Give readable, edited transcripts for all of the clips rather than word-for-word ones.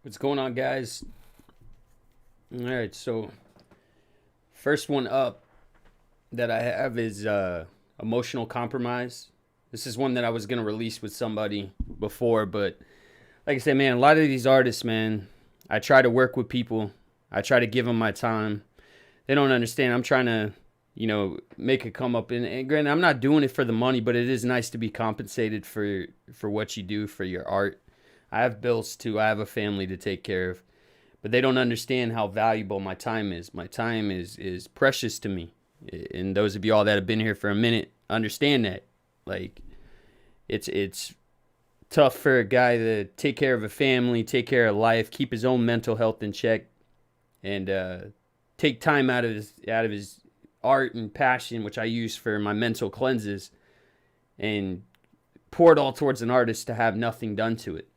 What's going on, guys? All right, so first one up that I have is emotional compromise. This is one that I was gonna release with somebody before, but like I said, man, a lot of these artists, man, I try to work with people. I try to give them my time. They don't understand. I'm trying to, make it come up. And granted, I'm not doing it for the money, but it is nice to be compensated for what you do for your art. I have bills too. I have a family to take care of, but they don't understand how valuable my time is. My time is precious to me. And those of y'all that have been here for a minute understand that. Like, it's tough for a guy to take care of a family, take care of life, keep his own mental health in check, and take time out of his art and passion, which I use for my mental cleanses, and pour it all towards an artist to have nothing done to it.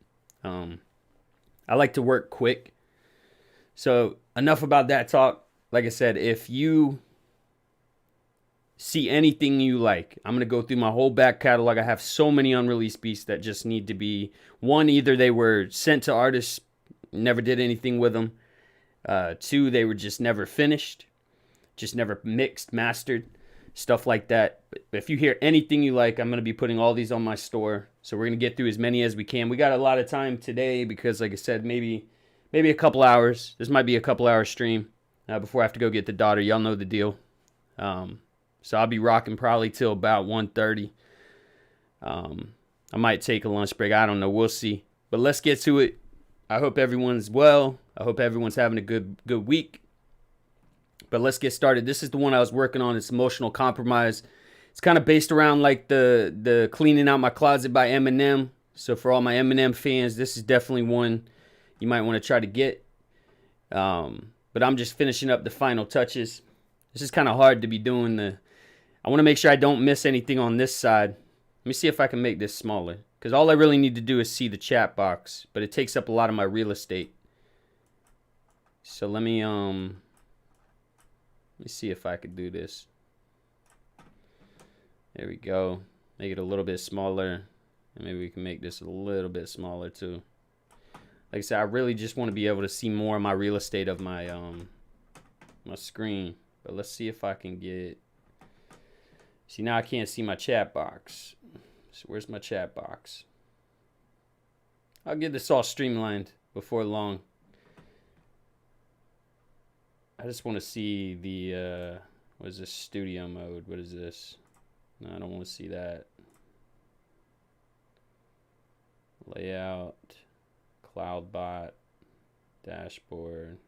I like to work quick. So enough about that talk. Like I said, if you see anything you like, I'm going to go through my whole back catalog. I have so many unreleased beats that just need to be, one, either they were sent to artists, never did anything with them. Two, they were just never finished, just never mixed, mastered, stuff like that. But if you hear anything you like, I'm going to be putting all these on my store. So we're going to get through as many as we can. We got a lot of time today because, like I said, maybe a couple hours. This might be a couple hour stream before I have to go get the daughter. Y'all know the deal. So I'll be rocking probably till about 1:30. I might take a lunch break. I don't know. We'll see. But let's get to it. I hope everyone's well. I hope everyone's having a good week. But let's get started. This is the one I was working on. It's Emotional Compromise. It's kind of based around like the Cleaning Out My Closet by Eminem. So for all my Eminem fans, this is definitely one you might want to try to get. But I'm just finishing up the final touches. This is kind of hard to be doing I want to make sure I don't miss anything on this side. Let me see if I can make this smaller, because all I really need to do is see the chat box, but it takes up a lot of my real estate. So let me see if I could do this. There we go. Make it a little bit smaller, and maybe we can make this a little bit smaller too. Like I said, I really just want to be able to see more of my real estate of my my screen. But let's see if I can get. See, now I can't see my chat box. So where's my chat box? I'll get this all streamlined before long. I just want to see the, what is this, studio mode? What is this? No, I don't want to see that. Layout, CloudBot, dashboard.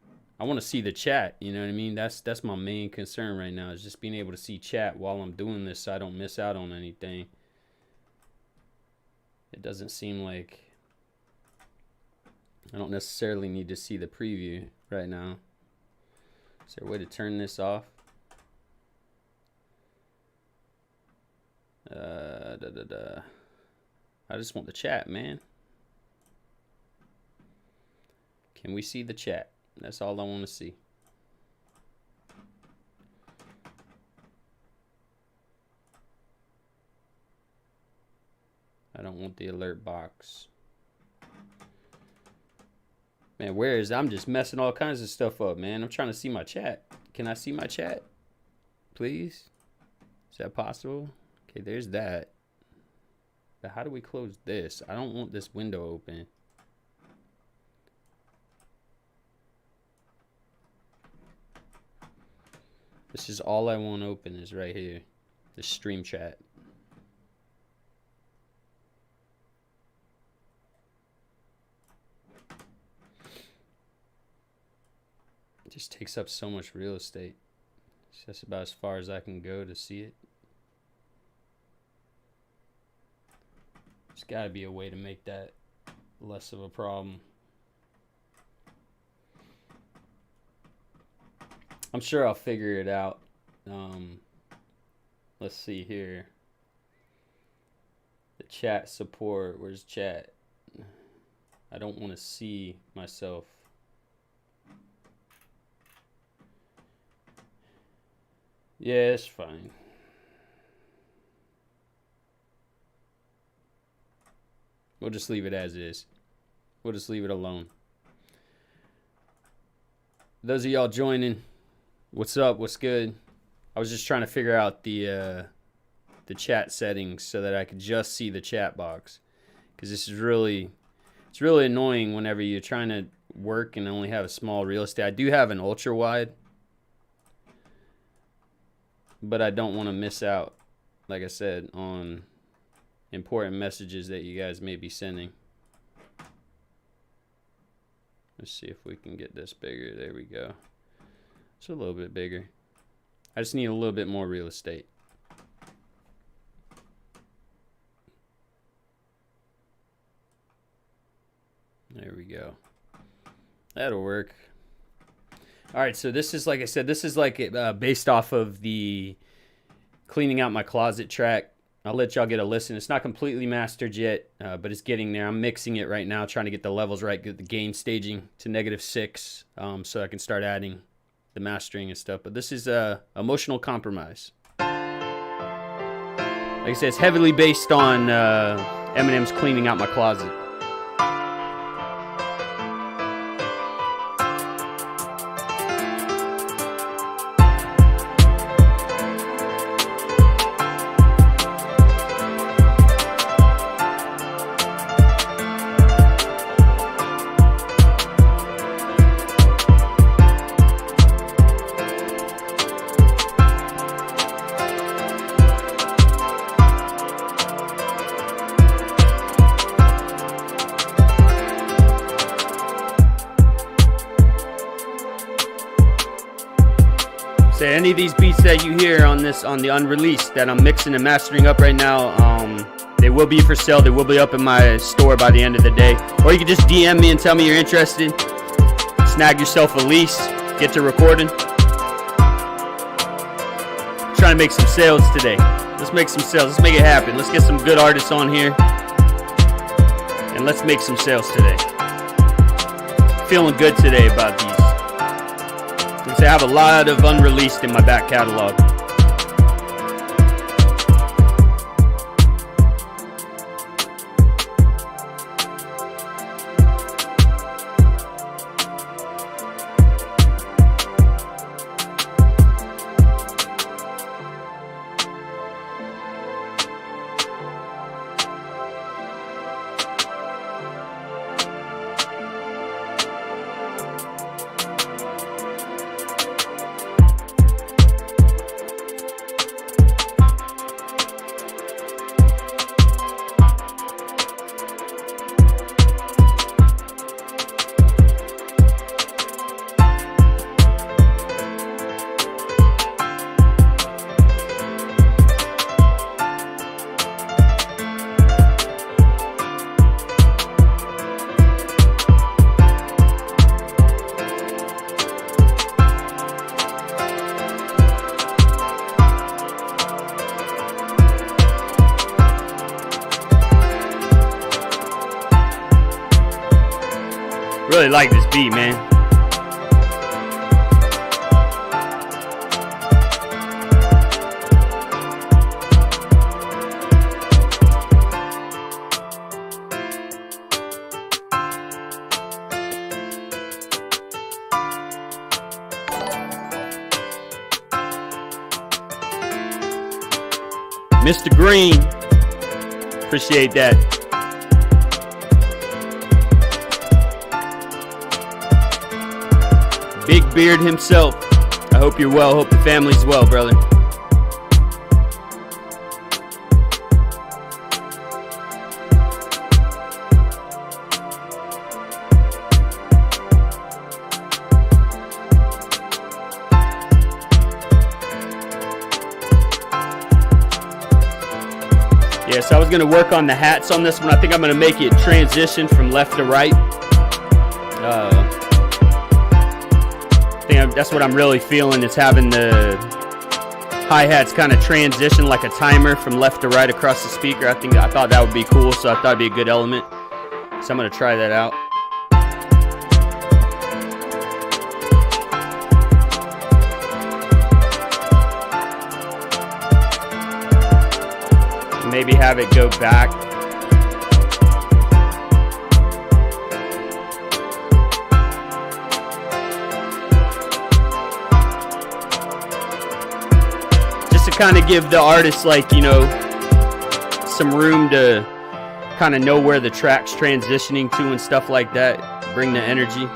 I want to see the chat, you know what I mean? That's my main concern right now, is just being able to see chat while I'm doing this so I don't miss out on anything. It doesn't seem like I don't necessarily need to see the preview right now. Is there a way to turn this off? I just want the chat, man. Can we see the chat? That's all I want to see. I don't want the alert box. Man, where is I'm just messing all kinds of stuff up, man. I'm trying to see my chat. Can I see my chat? Please? Is that possible? Okay, there's that. But how do we close this? I don't want this window open. This is all I want open is right here. The stream chat. It just takes up so much real estate. It's just about as far as I can go to see it. There's got to be a way to make that less of a problem. I'm sure I'll figure it out. Let's see here. The chat support. Where's chat? I don't want to see myself. Yeah, it's fine. We'll just leave it as is. We'll just leave it alone. Those of y'all joining, what's up? What's good? I was just trying to figure out the chat settings so that I could just see the chat box, because this is really, it's really annoying whenever you're trying to work and only have a small real estate. I do have an ultra wide, but I don't want to miss out, like I said, on important messages that you guys may be sending. Let's see if we can get this bigger. There we go. It's a little bit bigger. I just need a little bit more real estate. There we go. That'll work. All right, so this is, like I said, this is like based off of the cleaning out my closet track. I'll let y'all get a listen. It's not completely mastered yet, but it's getting there. I'm mixing it right now, trying to get the levels right, get the gain staging to -6, so I can start adding the mastering and stuff. But this is Emotional Compromise. Like I said, it's heavily based on Eminem's Cleaning Out My Closet. Any of these beats that you hear on the Unreleased that I'm mixing and mastering up right now, they will be for sale. They will be up in my store by the end of the day. Or you can just DM me and tell me you're interested. Snag yourself a lease. Get to recording. I'm trying to make some sales today. Let's make some sales. Let's make it happen. Let's get some good artists on here. And let's make some sales today. Feeling good today about these. I have a lot of Unreleased in my back catalog. Really like this beat, man. Mr. Green, appreciate that. Big Beard himself. I hope you're well. Hope the family's well, brother. Yeah, so I was going to work on the hats on this one. I think I'm going to make it transition from left to right. I think that's what I'm really feeling, is having the hi-hats kind of transition like a timer from left to right across the speaker. I thought that would be cool, so I thought it'd be a good element. So I'm going to try that out. Maybe have it go back. kind of give the artist, like, you know, some room to kind of know where the track's transitioning to and stuff like that. Bring the energy.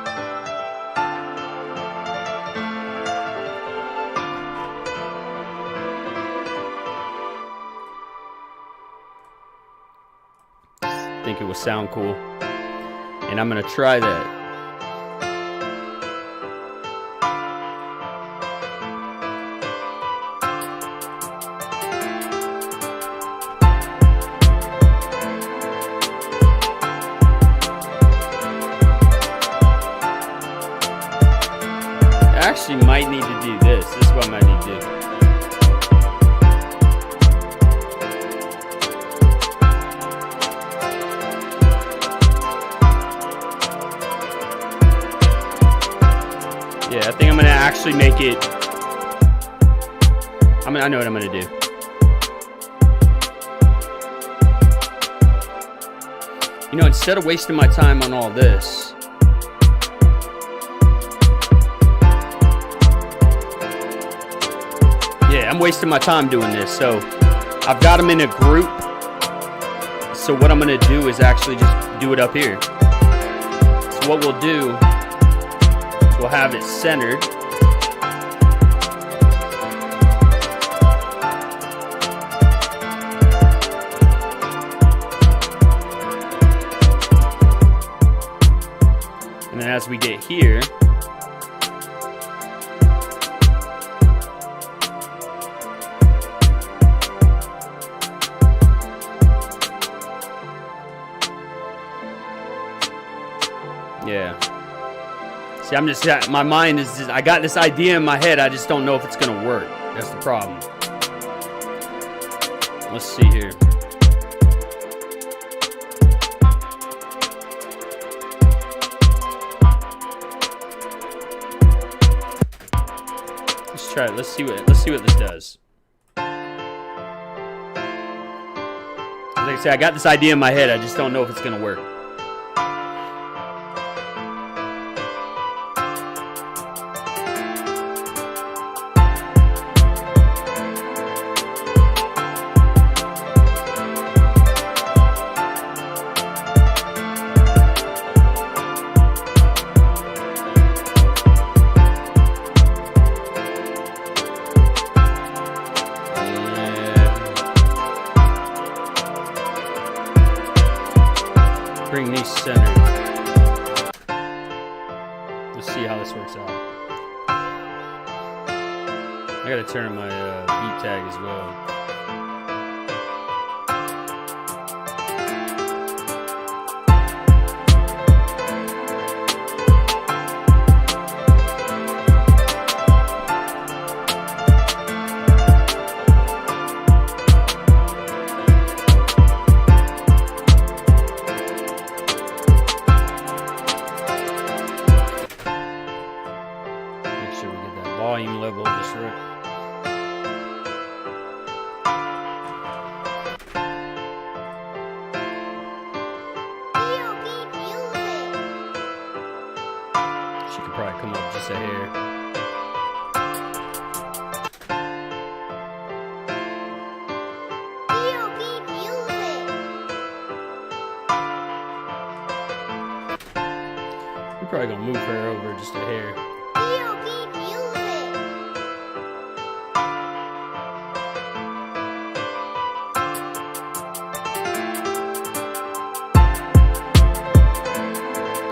I think it would sound cool. And I'm going to try that. Actually might need to do this. This is what I might need to do. Yeah, I think I'm gonna actually make it. I know what I'm gonna do. You know, instead of wasting my time on all this, yeah, I'm wasting my time doing this. So I've got them in a group. So what I'm going to do is actually just do it up here. So what we'll do, we'll have it centered. And then as we get here, yeah. See, I'm just, my mind is just, I got this idea in my head. I just don't know if it's going to work. That's the problem. Let's see here. Let's try it. Let's see what this does. Like I say, I got this idea in my head. I just don't know if it's going to work. Bring these centered. Let's see how this works out. I gotta turn my beat tag as well. Volume level just right. D.O.B.Music. She could probably come up just a hair. D.O.B.Music. We're probably gonna move her over just a hair. D.O.B.Music.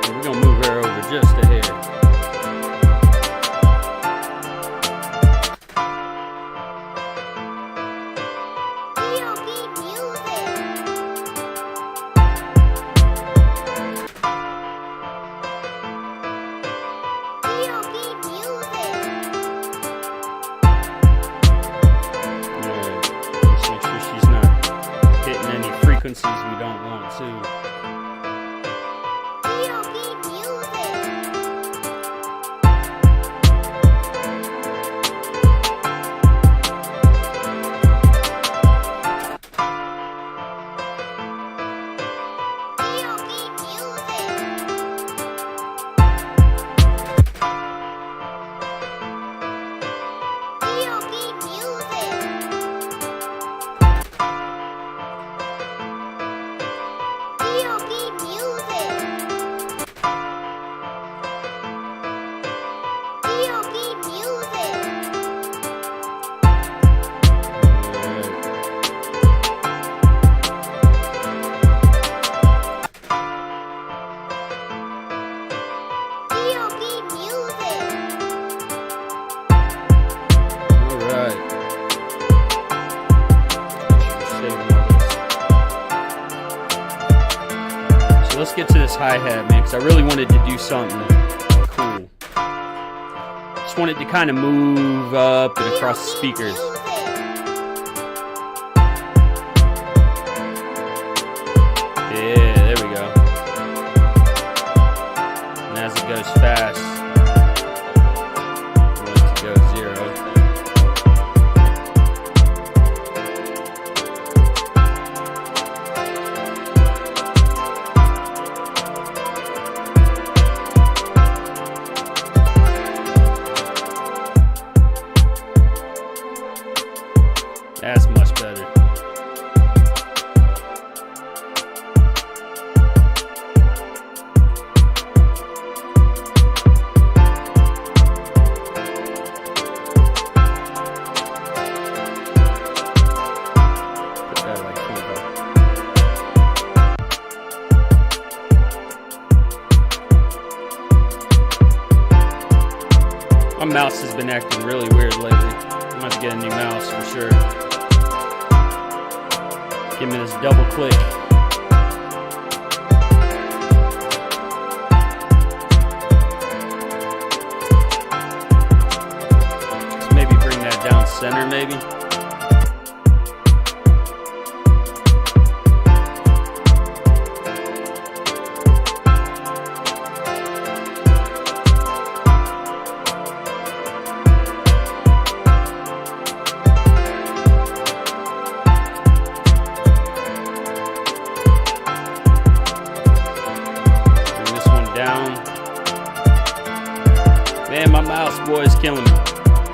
We're gonna move her over just a hair. D.O.B.Music. D.O.B.Music. hi-hat, man, because I really wanted to do something cool. Just wanted to kind of move up and across the speakers. Yeah, there we go. And as it goes fast, I want it to go 0. That's much better. Put that like 25. My mouse has been acting really weird lately. I'm about to get a new mouse for sure. Give me this double click. Just maybe bring that down center, maybe. Man, my mouse, boy, is killing me.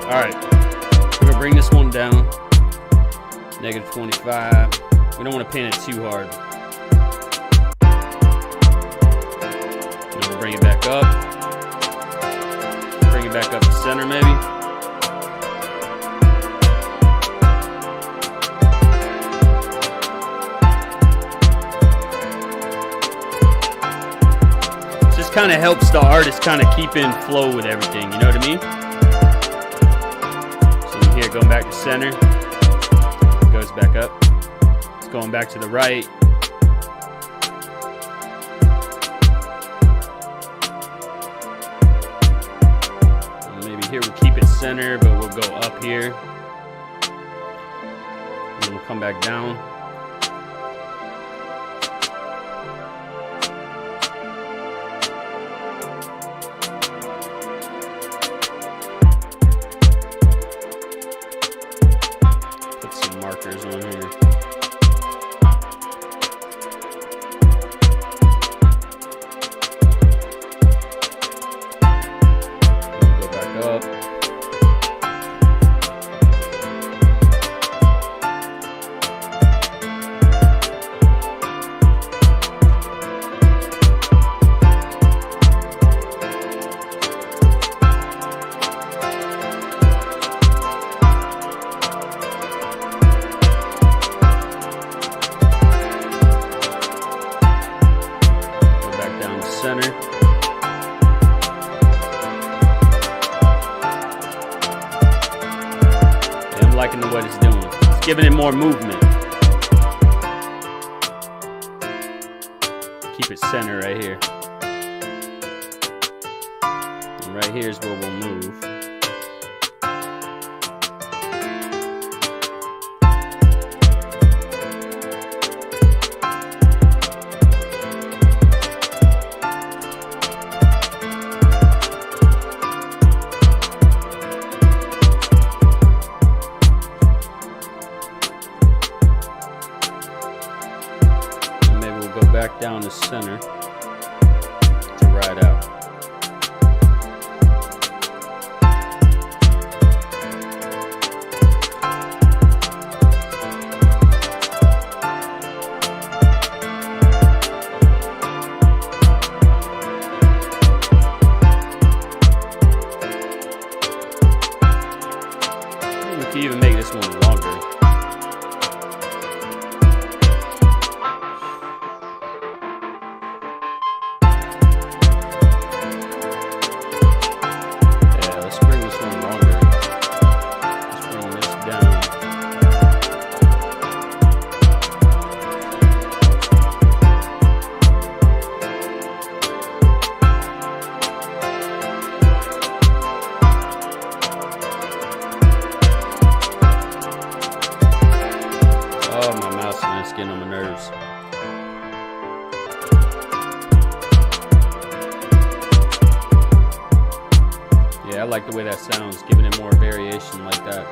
Alright, we're going to bring this one down. Negative 25. We don't want to pan it too hard. And we'll bring it back up. Bring it back up to center, maybe. Kind of helps the artist kind of keep in flow with everything, you know what I mean? So here, going back to center, it goes back up. It's going back to the right. And maybe here we'll keep it center, but we'll go up here. And then we'll come back down. Markers on here. Go back up. Center. Yeah, I'm liking what it's doing. It's giving it more movement. Keep it center right here. And right here is where we'll move. Go back down the center to ride out. Yeah, I like the way that sounds, giving it more variation like that.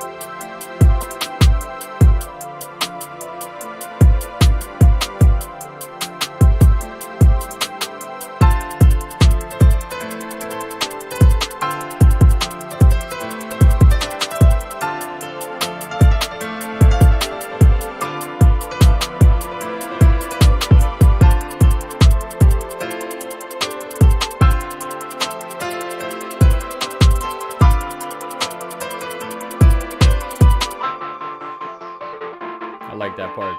I like that part.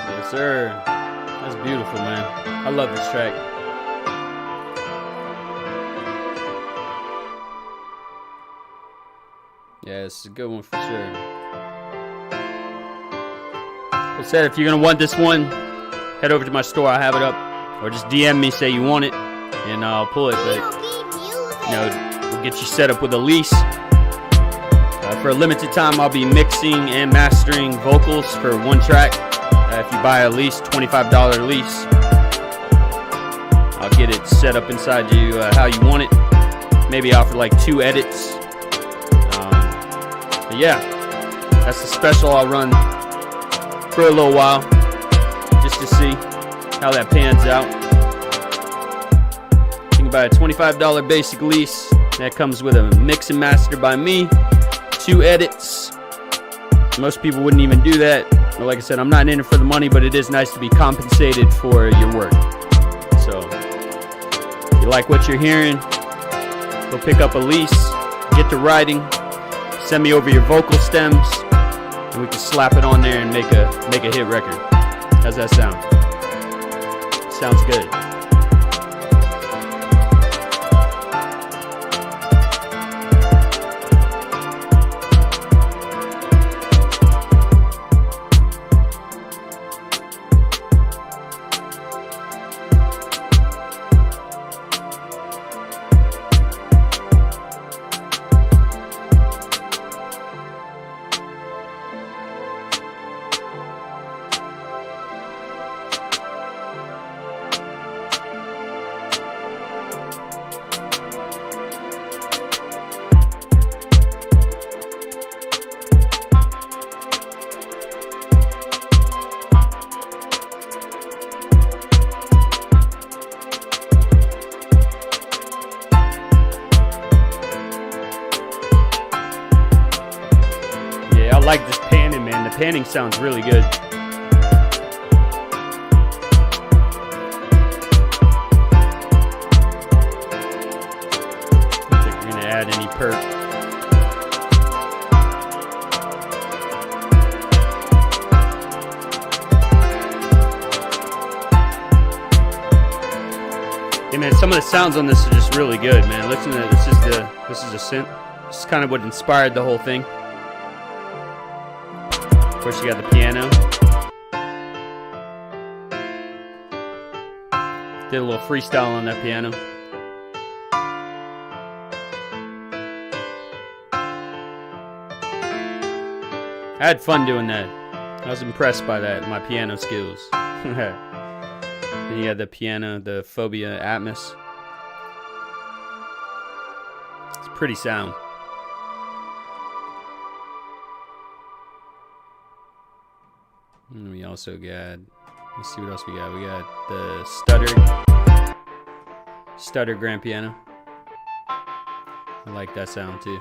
Yes, sir. That's beautiful, man. I love this track. Yeah, it's a good one for sure. Like I said, if you're gonna want this one, head over to my store. I'll have it up, or just DM me, say you want it, and I'll pull it. But D.O.B.Music. you know, we'll get you set up with a lease. For a limited time, I'll be mixing and mastering vocals for one track. If you buy a lease, $25 lease, I'll get it set up inside you how you want it. Maybe offer like 2 edits. But yeah, that's the special I'll run for a little while, just to see how that pans out. You can buy a $25 basic lease that comes with a mix and master by me, 2 edits. Most people wouldn't even do that. But like I said, I'm not in it for the money, but it is nice to be compensated for your work. So, if you like what you're hearing, go pick up a lease, get to writing, send me over your vocal stems, and we can slap it on there and make a hit record. How's that sound? Sounds good. I like this panning, man. The panning sounds really good. I don't think we're gonna add any perk. Hey man, some of the sounds on this are just really good, man. Listen to this. This is a synth. This is kind of what inspired the whole thing. Of course, you got the piano. Did a little freestyle on that piano. I had fun doing that. I was impressed by that, my piano skills. Then you had the piano, the Phobia Atmos. It's a pretty sound. And we also got, let's see what else we got. We got the stutter grand piano. I like that sound too.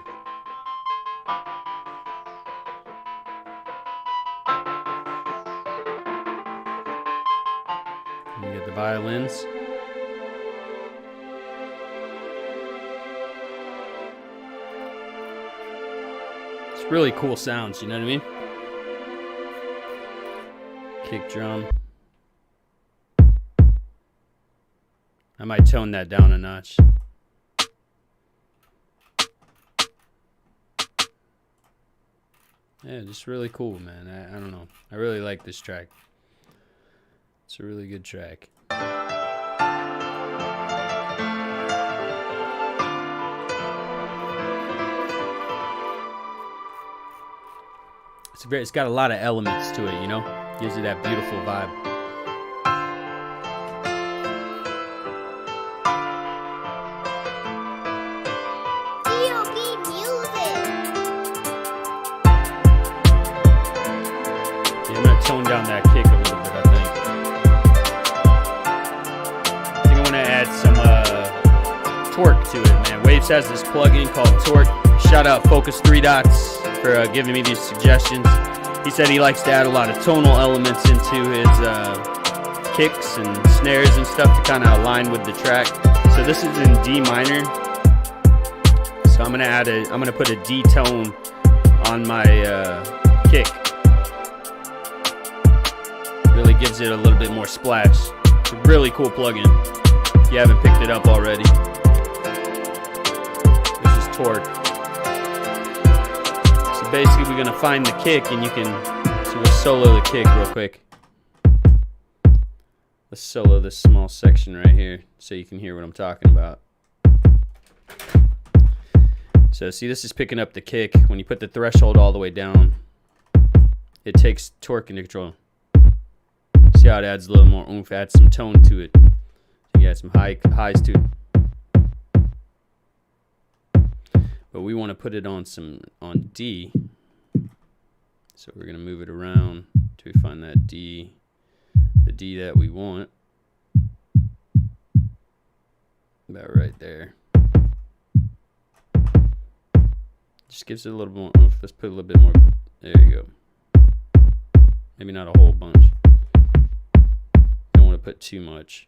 And we got the violins. It's really cool sounds, you know what I mean? Kick drum. I might tone that down a notch. Yeah, just really cool, man. I don't know. I really like this track. It's a really good track. It's got a lot of elements to it, you know? Gives it that beautiful vibe. D.O.B.Music. Yeah, I'm gonna tone down that kick a little bit, I think I want to add some torque to it, man. Waves has this plugin called Torque. Shout out Focus 3 Dots for giving me these suggestions. He said he likes to add a lot of tonal elements into his kicks and snares and stuff to kind of align with the track. So this is in D minor. So I'm gonna put a D tone on my kick. Really gives it a little bit more splash. It's a really cool plugin. If you haven't picked it up already. This is Torque. So basically we're gonna find the kick, and so we'll solo the kick real quick. Let's solo this small section right here so you can hear what I'm talking about. So see, this is picking up the kick. When you put the threshold all the way down, it takes torque into control. See how it adds a little more oomph, adds some tone to it. You add some highs to it. But we want to put it on D. So we're going to move it around till we find that D, the D that we want. About right there. Just gives it a little more oomph. Let's put a little bit more. There you go. Maybe not a whole bunch. Don't want to put too much.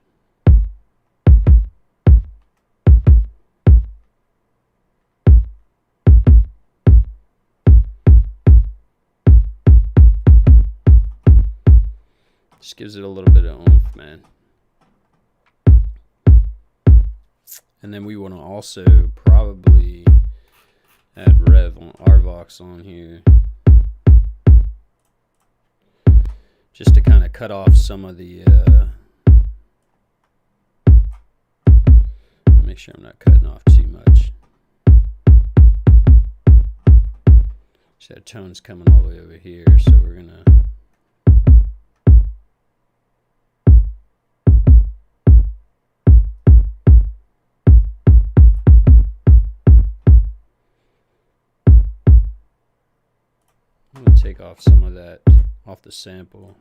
Just gives it a little bit of oomph, man. And then we want to also probably add rev on RVox on here, just to kind of cut off some of the make sure I'm not cutting off too much. So that tone's coming all the way over here, so we're gonna take off some of that off the sample.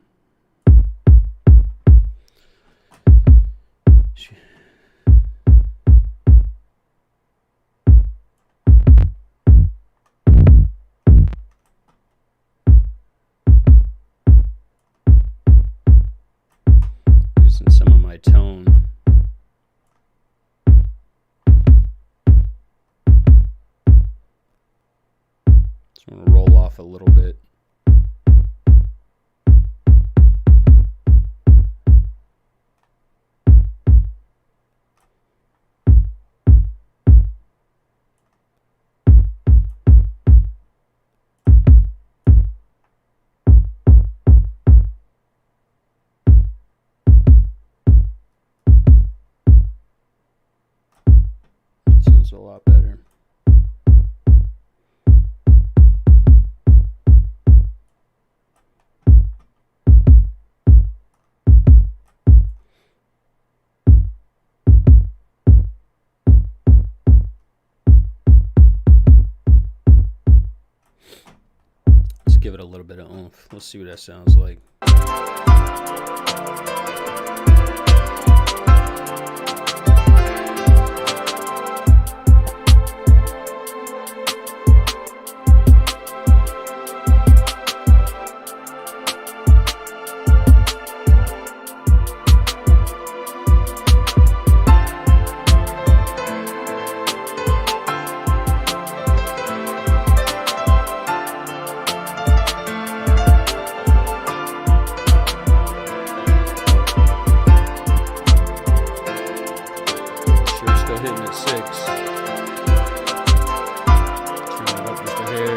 Losing some of my tone. Just want to roll off a little bit. Sounds a lot better. Let's give it a little bit of oomph. Let's see what that sounds like. Still hitting at 6. Turn it up just a hair.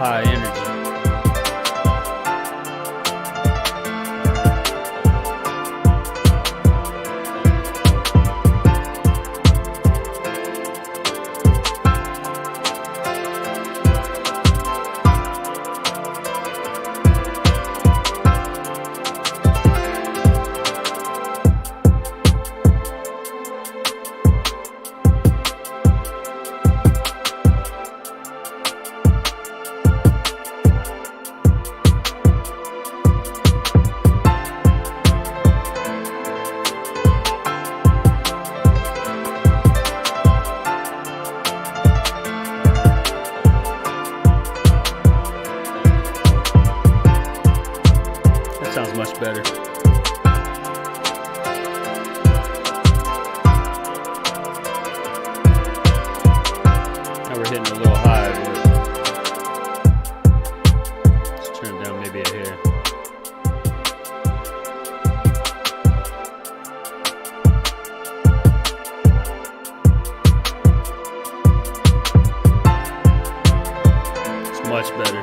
high energy. Sounds much better. Now we're hitting a little high, but let's turn it down maybe a hair. It's much better.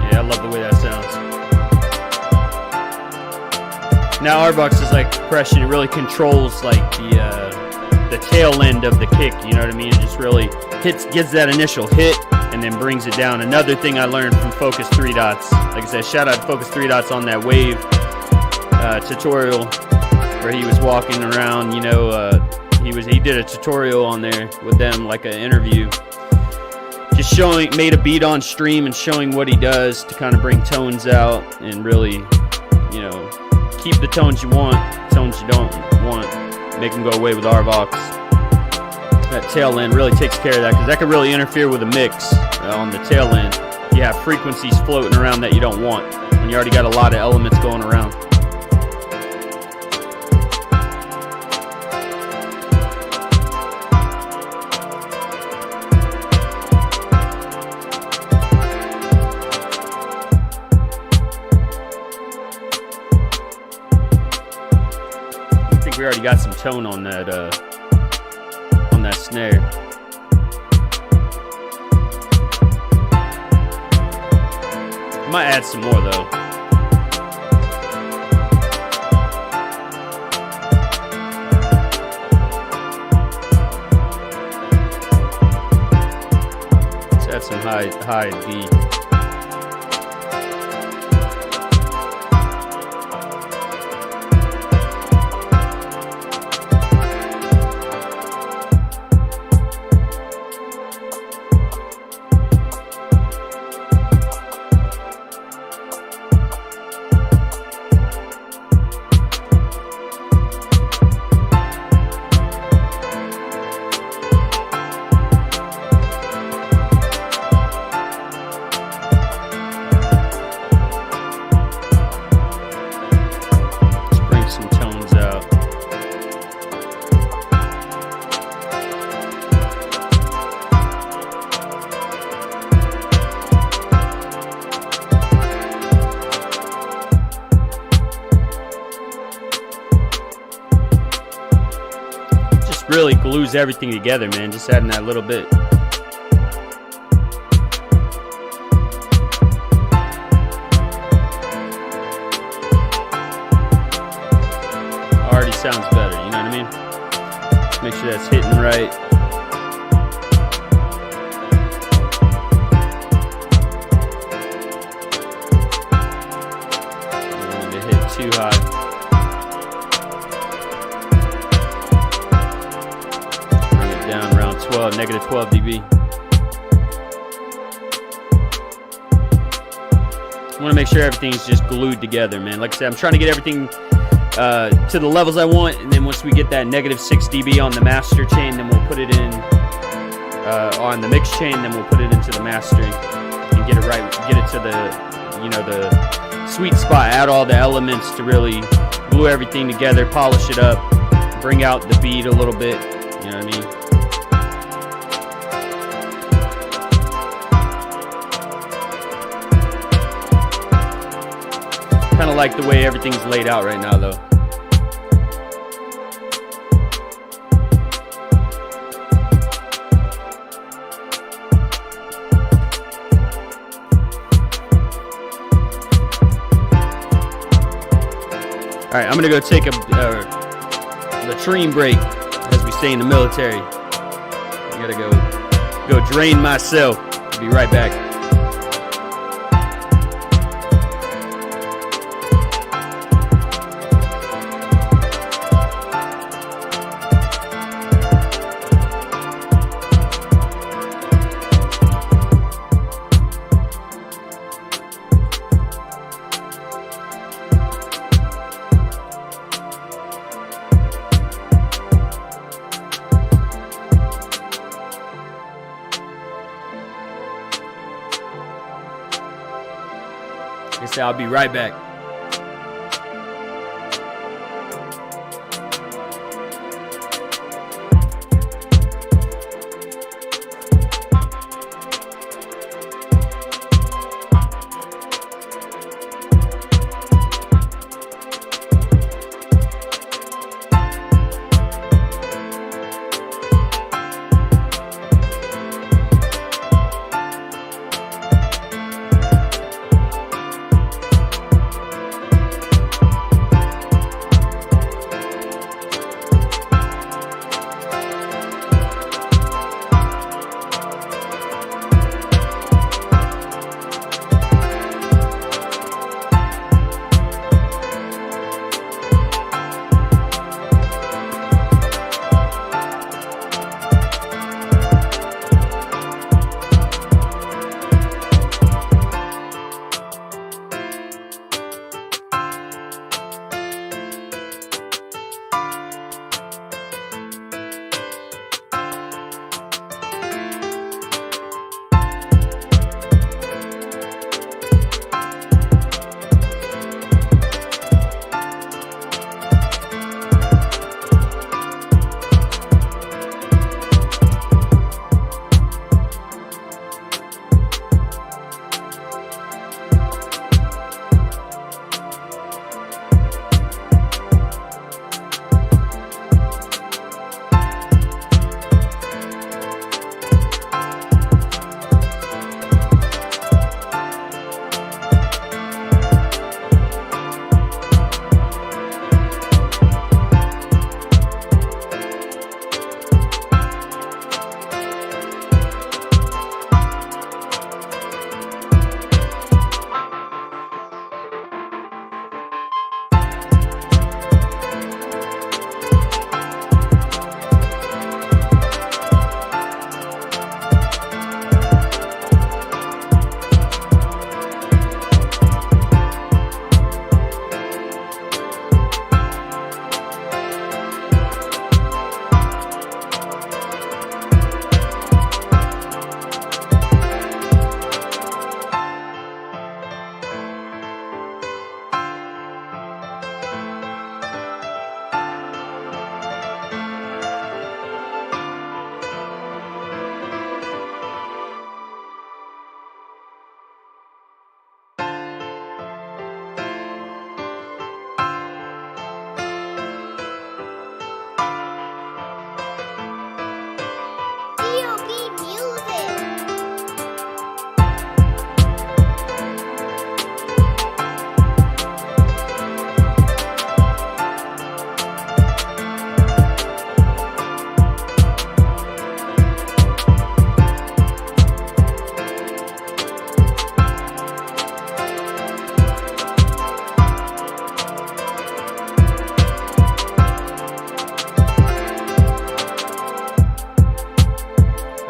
Yeah, I love the way that sounds. Now Arvox is like compression. It really controls like the tail end of the kick. You know what I mean? It just really gets that initial hit and then brings it down. Another thing I learned from Focus 3 Dots. Like I said, shout out to Focus 3 Dots on that wave tutorial where he was walking around. You know, he did a tutorial on there with them, like an interview, just showing, made a beat on stream and showing what he does to kind of bring tones out and really, you know, keep the tones you want, tones you don't want, make them go away with Arvox. That tail end really takes care of that, because that could really interfere with the mix on the tail end. You have frequencies floating around that you don't want when you already got a lot of elements going around. We already got some tone on that snare. Might add some more though. Let's add some high D. Really glues everything together, man. Just adding that little bit. Already sounds better, you know what I mean? Make sure that's hitting right. I don't want to hit too high. Down around 12, negative 12 dB. I want to make sure everything's just glued together, man. Like I said, I'm trying to get everything to the levels I want, and then once we get that negative 6 dB on the master chain, then we'll put it in on the mix chain, then we'll put it into the mastering and get it right, get it to the, you know, the sweet spot. Add all the elements to really glue everything together, polish it up, bring out the beat a little bit. You know what I mean? Kind of like the way everything's laid out right now, though. All right, I'm gonna go take a latrine break, as we say in the military. I gotta go drain myself. Be right back. I'll be right back.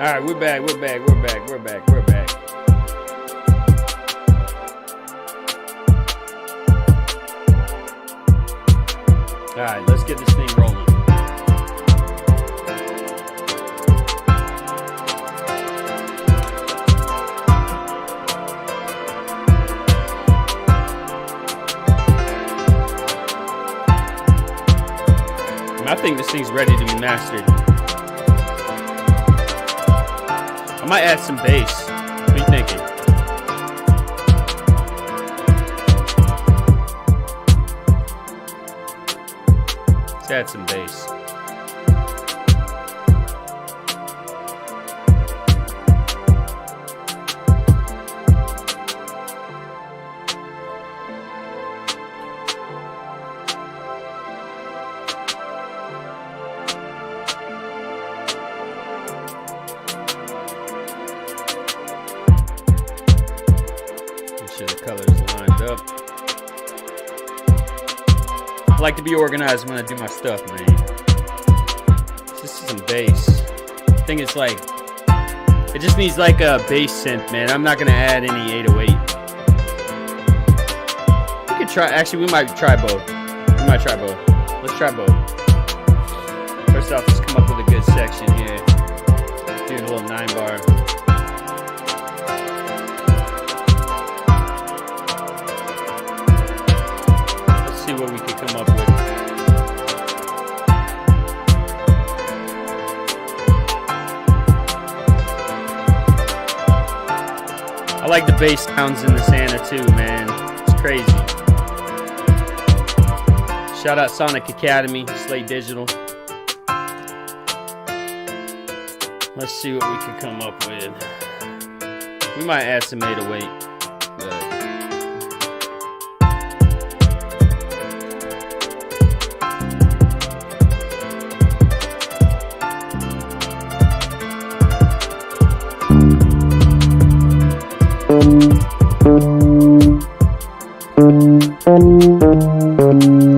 All right, we're back. All right, let's get this thing rolling. I think this thing's ready to be mastered. I might add some bass. What are you thinking? Let's add some bass. I like to be organized when I do my stuff, man. This is some bass. I think it's like, it just needs like a bass synth, man. I'm not gonna add any 808. We could try, actually we might try both. We might try both. Let's try both. First off, let's come up with a good section here. Do a little 9-bar. Let's see what we could come up with. I like the bass sounds in the Santa too, man. It's crazy. Shout out Sonic Academy, Slate Digital. Let's see what we can come up with. We might add some 808.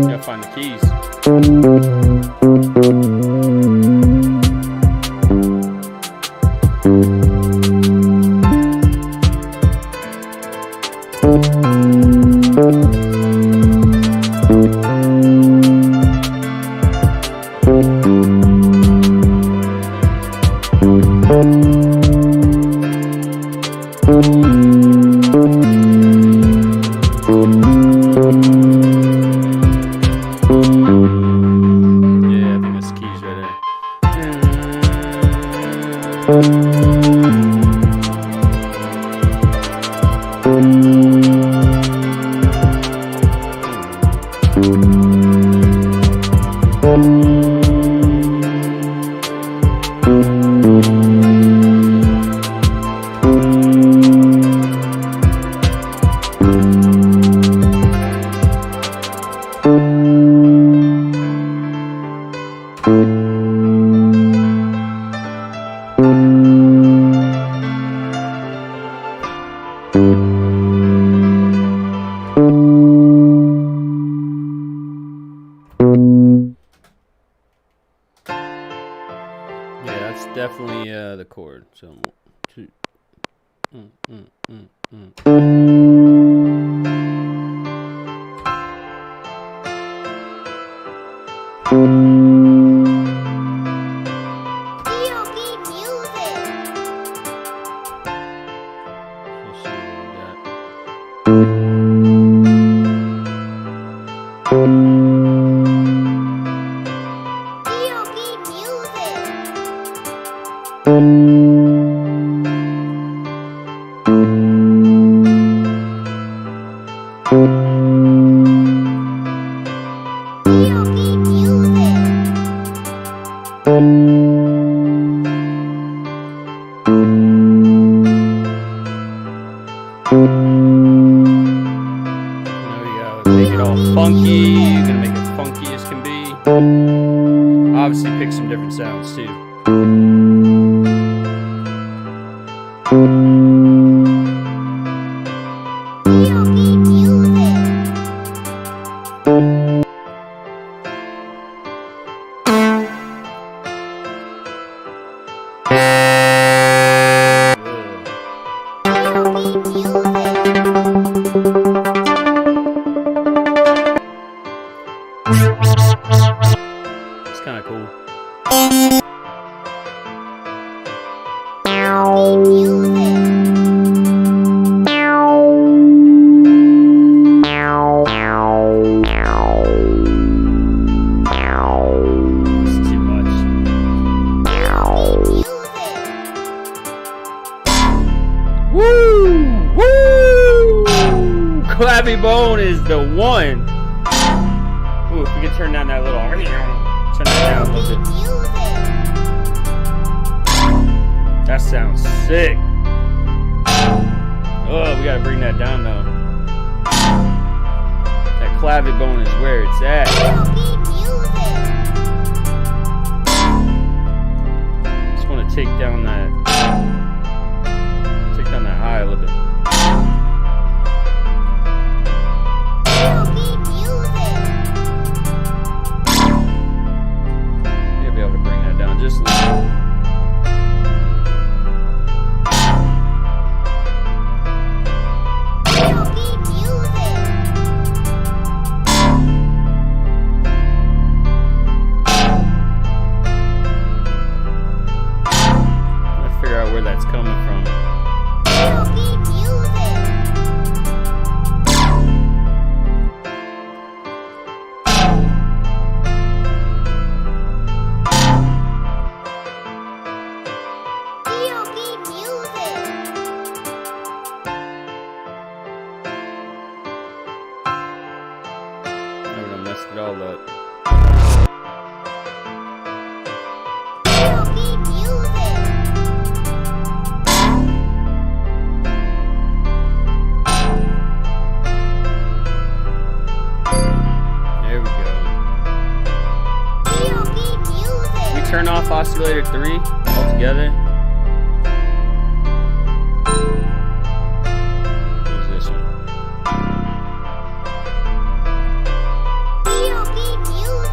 Gotta find the keys. Definitely the chord. So 2. D.O.B.Music. Let's see what we got. Make it all funky. You're gonna make it funky as can be. Obviously, pick some different sounds too. It's kind of cool. It's too much. Woo! Woo! Clappy Bone is the one. Ooh, if we could turn down that little, turn it down a little bit. That sounds sick. Oh, we gotta bring that down though. That clavicle bone is where it's at. Just want to take down that high a little bit. just listen. Where that's coming from. I would have messed it all up. Turn off oscillator 3 altogether. Who's this one? D.O.B.Music.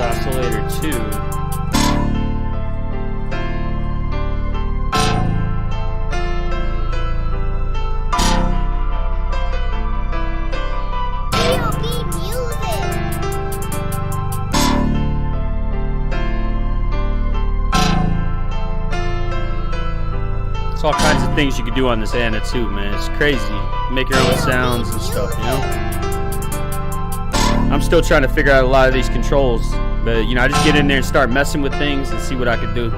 Oscillator 2. It's all kinds of things you can do on this Anna too, man. It's crazy. Make your own sounds and stuff, you know? I'm still trying to figure out a lot of these controls, but you know, I just get in there and start messing with things and see what I can do.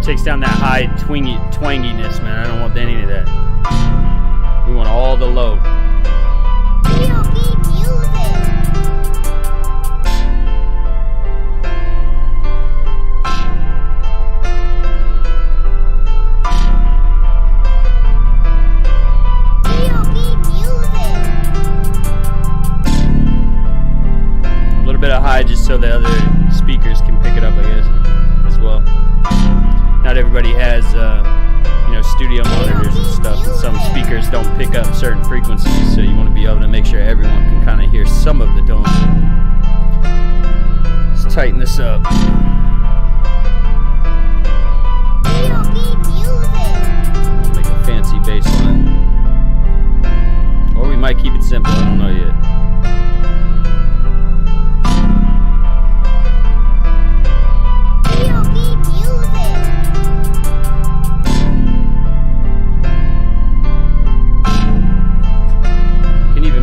Takes down that high twanginess, man. I don't want any of that. We want all the low. A little bit of high just so the other speakers can pick it up, I guess, as well. Not everybody has, you know, studio monitors and stuff, and some speakers don't pick up certain frequencies, so you want to be able to make sure everyone can kind of hear some of the tone. Let's tighten this up. I'll make a fancy bass line. Or we might keep it simple, I don't know yet.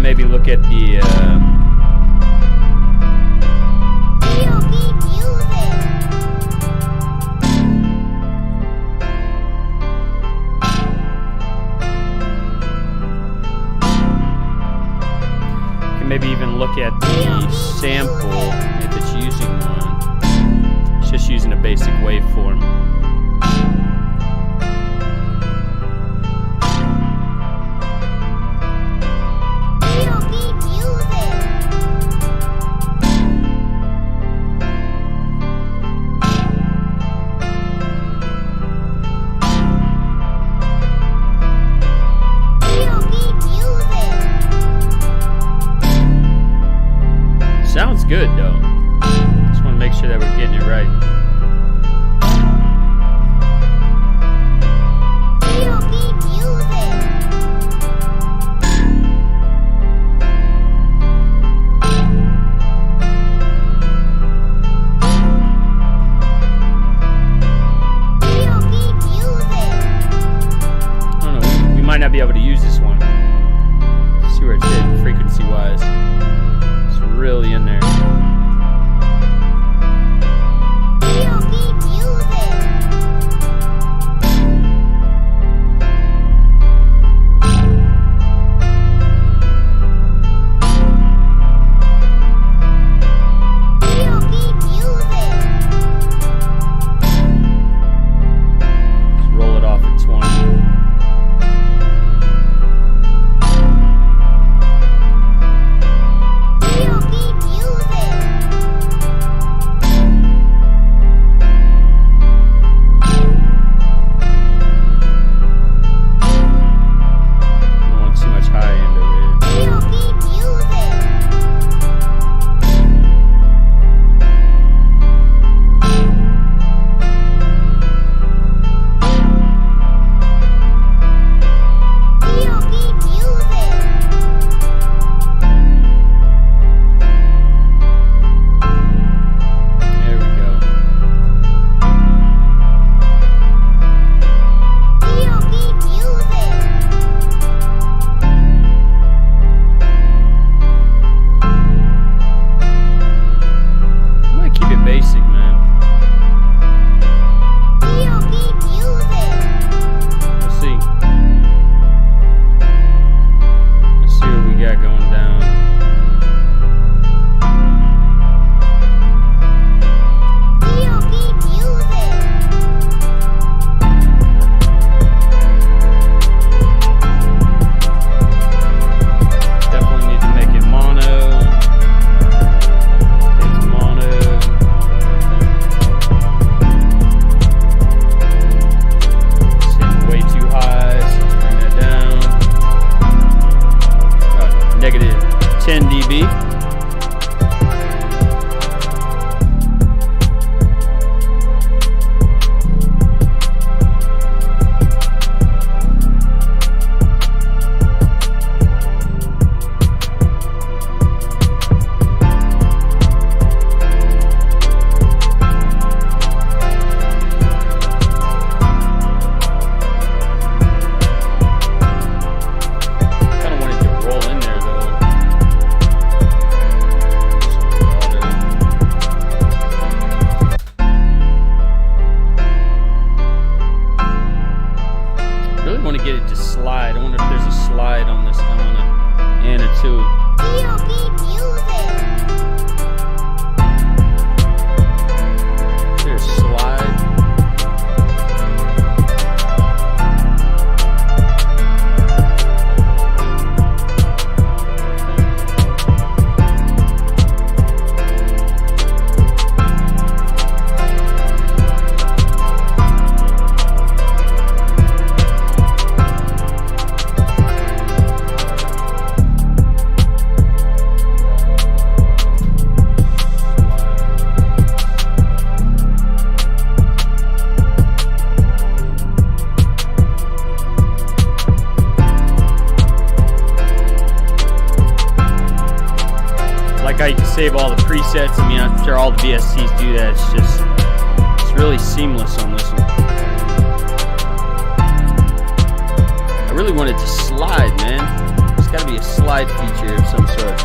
Maybe look at the can maybe even look at the sample if it's using one. It's just using a basic waveform. Sounds good though. Just want to make sure that we're getting it right. get it to slide. I wonder if there's a slide on this Anna too. D.O.B.Music. Is there a slide? How you can save all the presets. I mean, I'm sure all the VSTs do that. It's really seamless on this one. I really want it to slide, man. There's got to be a slide feature of some sort.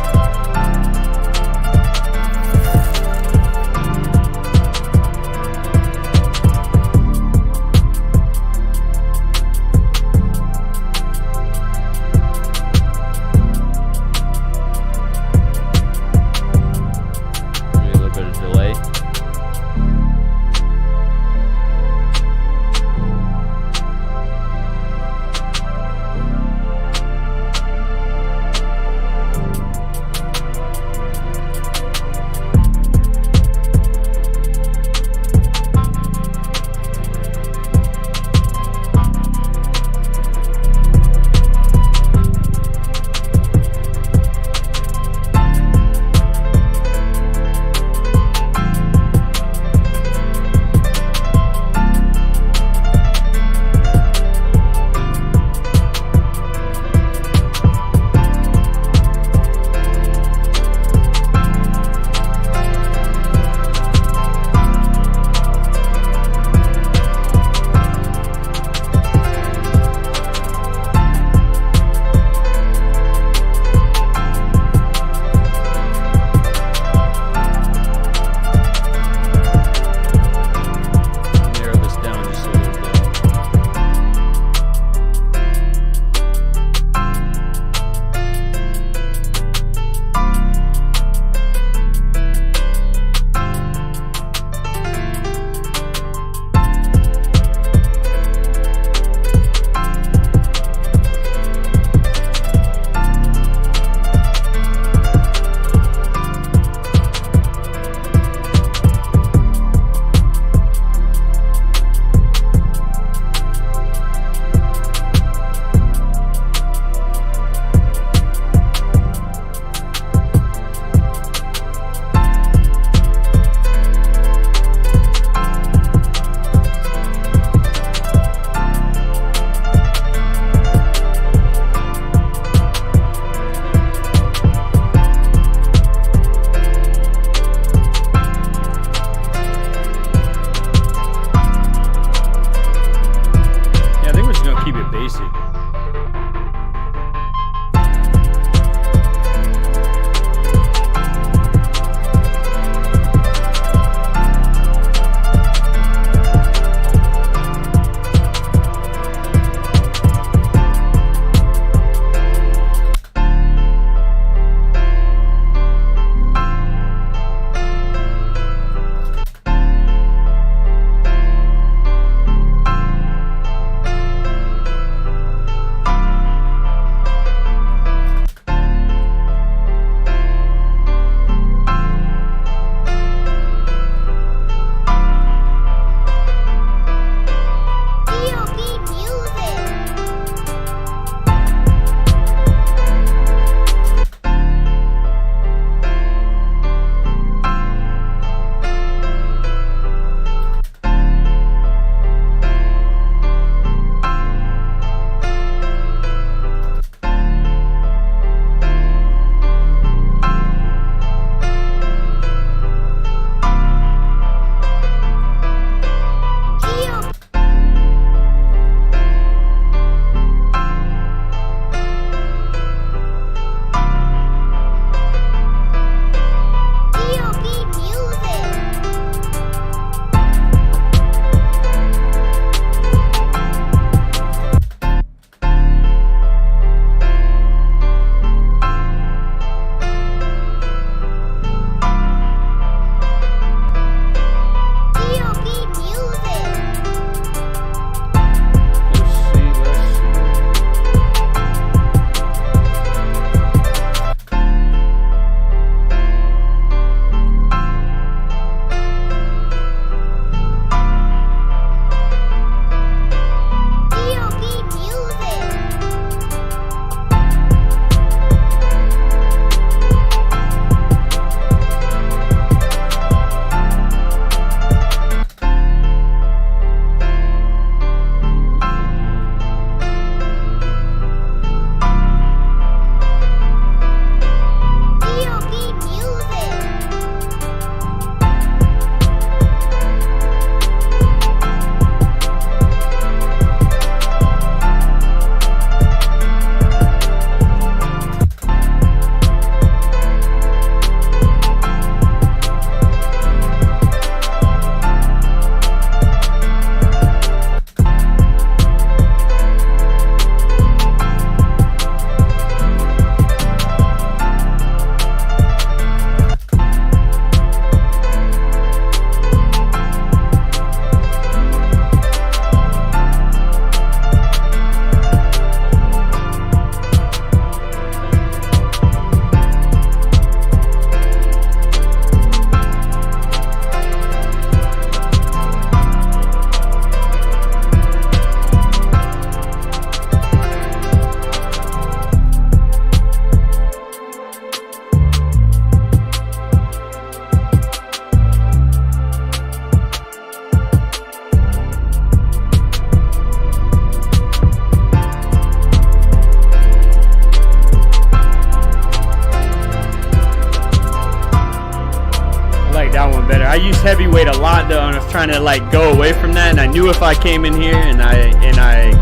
heavyweight a lot though, and I was trying to like go away from that. And I knew if I came in here and I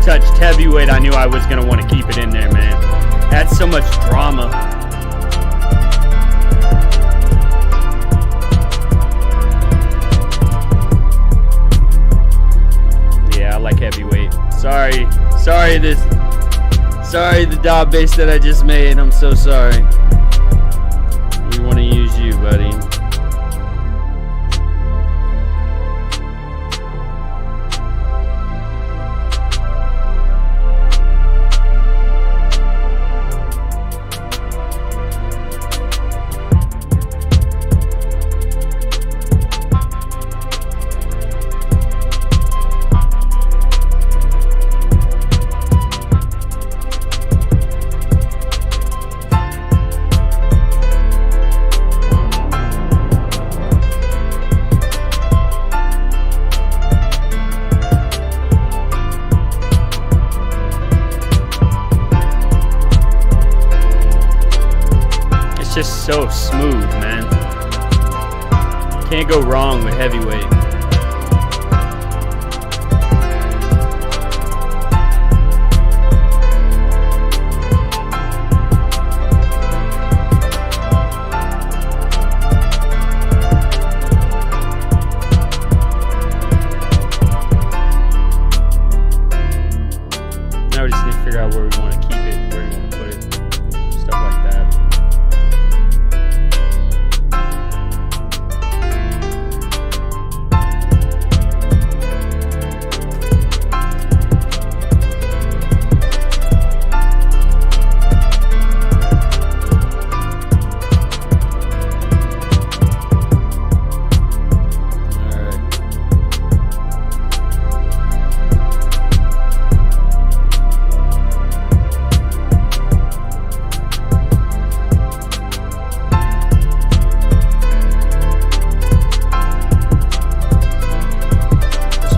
touched heavyweight, I knew I was gonna want to keep it in there, man. That's so much drama. Yeah, I like heavyweight. Sorry the dub bass that I just made. I'm so sorry. We want to use you, buddy. Just so smooth, man. Can't go wrong with heavyweight. Now we just need to figure out where we want to keep it, where we want to put it, stuff like that.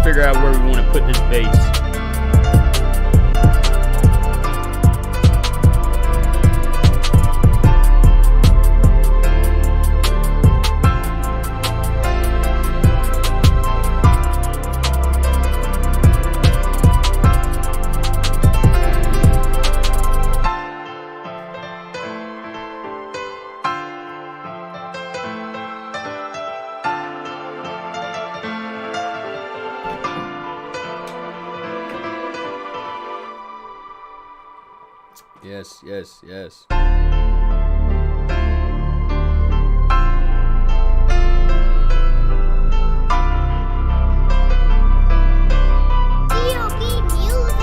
Figure out where we want to put this bass. Yes. D.O.B.Music.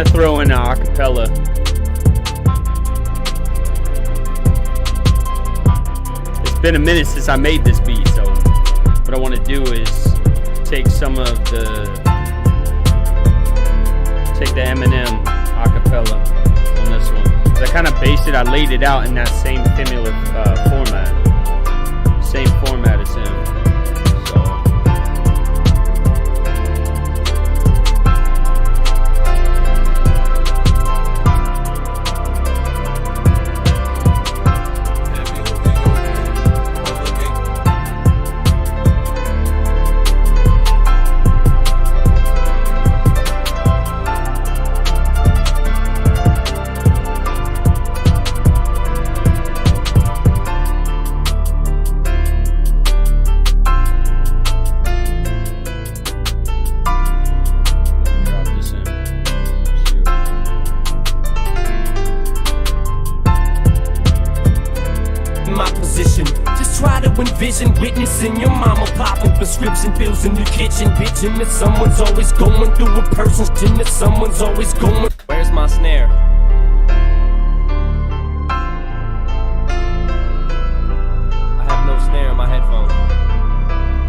to throw in an acapella. It's been a minute since I made this beat, so what I want to do is take the Eminem acapella on this one. I kind of based it, I laid it out in that same similar format. Same format as him. Just try to envision witnessing your mama popping prescription pills in the kitchen, bitching that someone's always going through a person's chin, that someone's always going. Where's my snare? I have no snare in my headphone.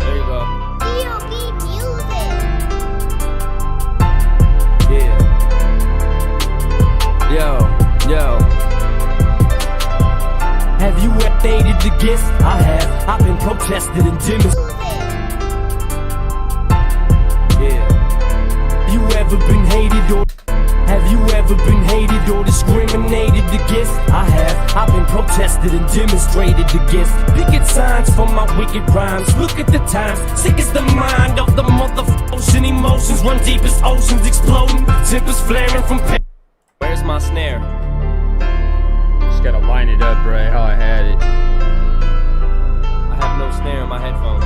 There you go. D.O.B.Music. Yeah. Yo. Have you updated the guest? I have. I've been protested and demonstrated. Yeah. You ever been hated or have you ever been hated or discriminated against? I have. I've been protested and demonstrated against. Picket signs for my wicked rhymes. Look at the times. Sick is the mind of the motherfucking emotions. Run deep as oceans exploding. Tempers flaring from pain. Where's my snare? Just gotta line it up right how I had it. I have no snare in my headphone.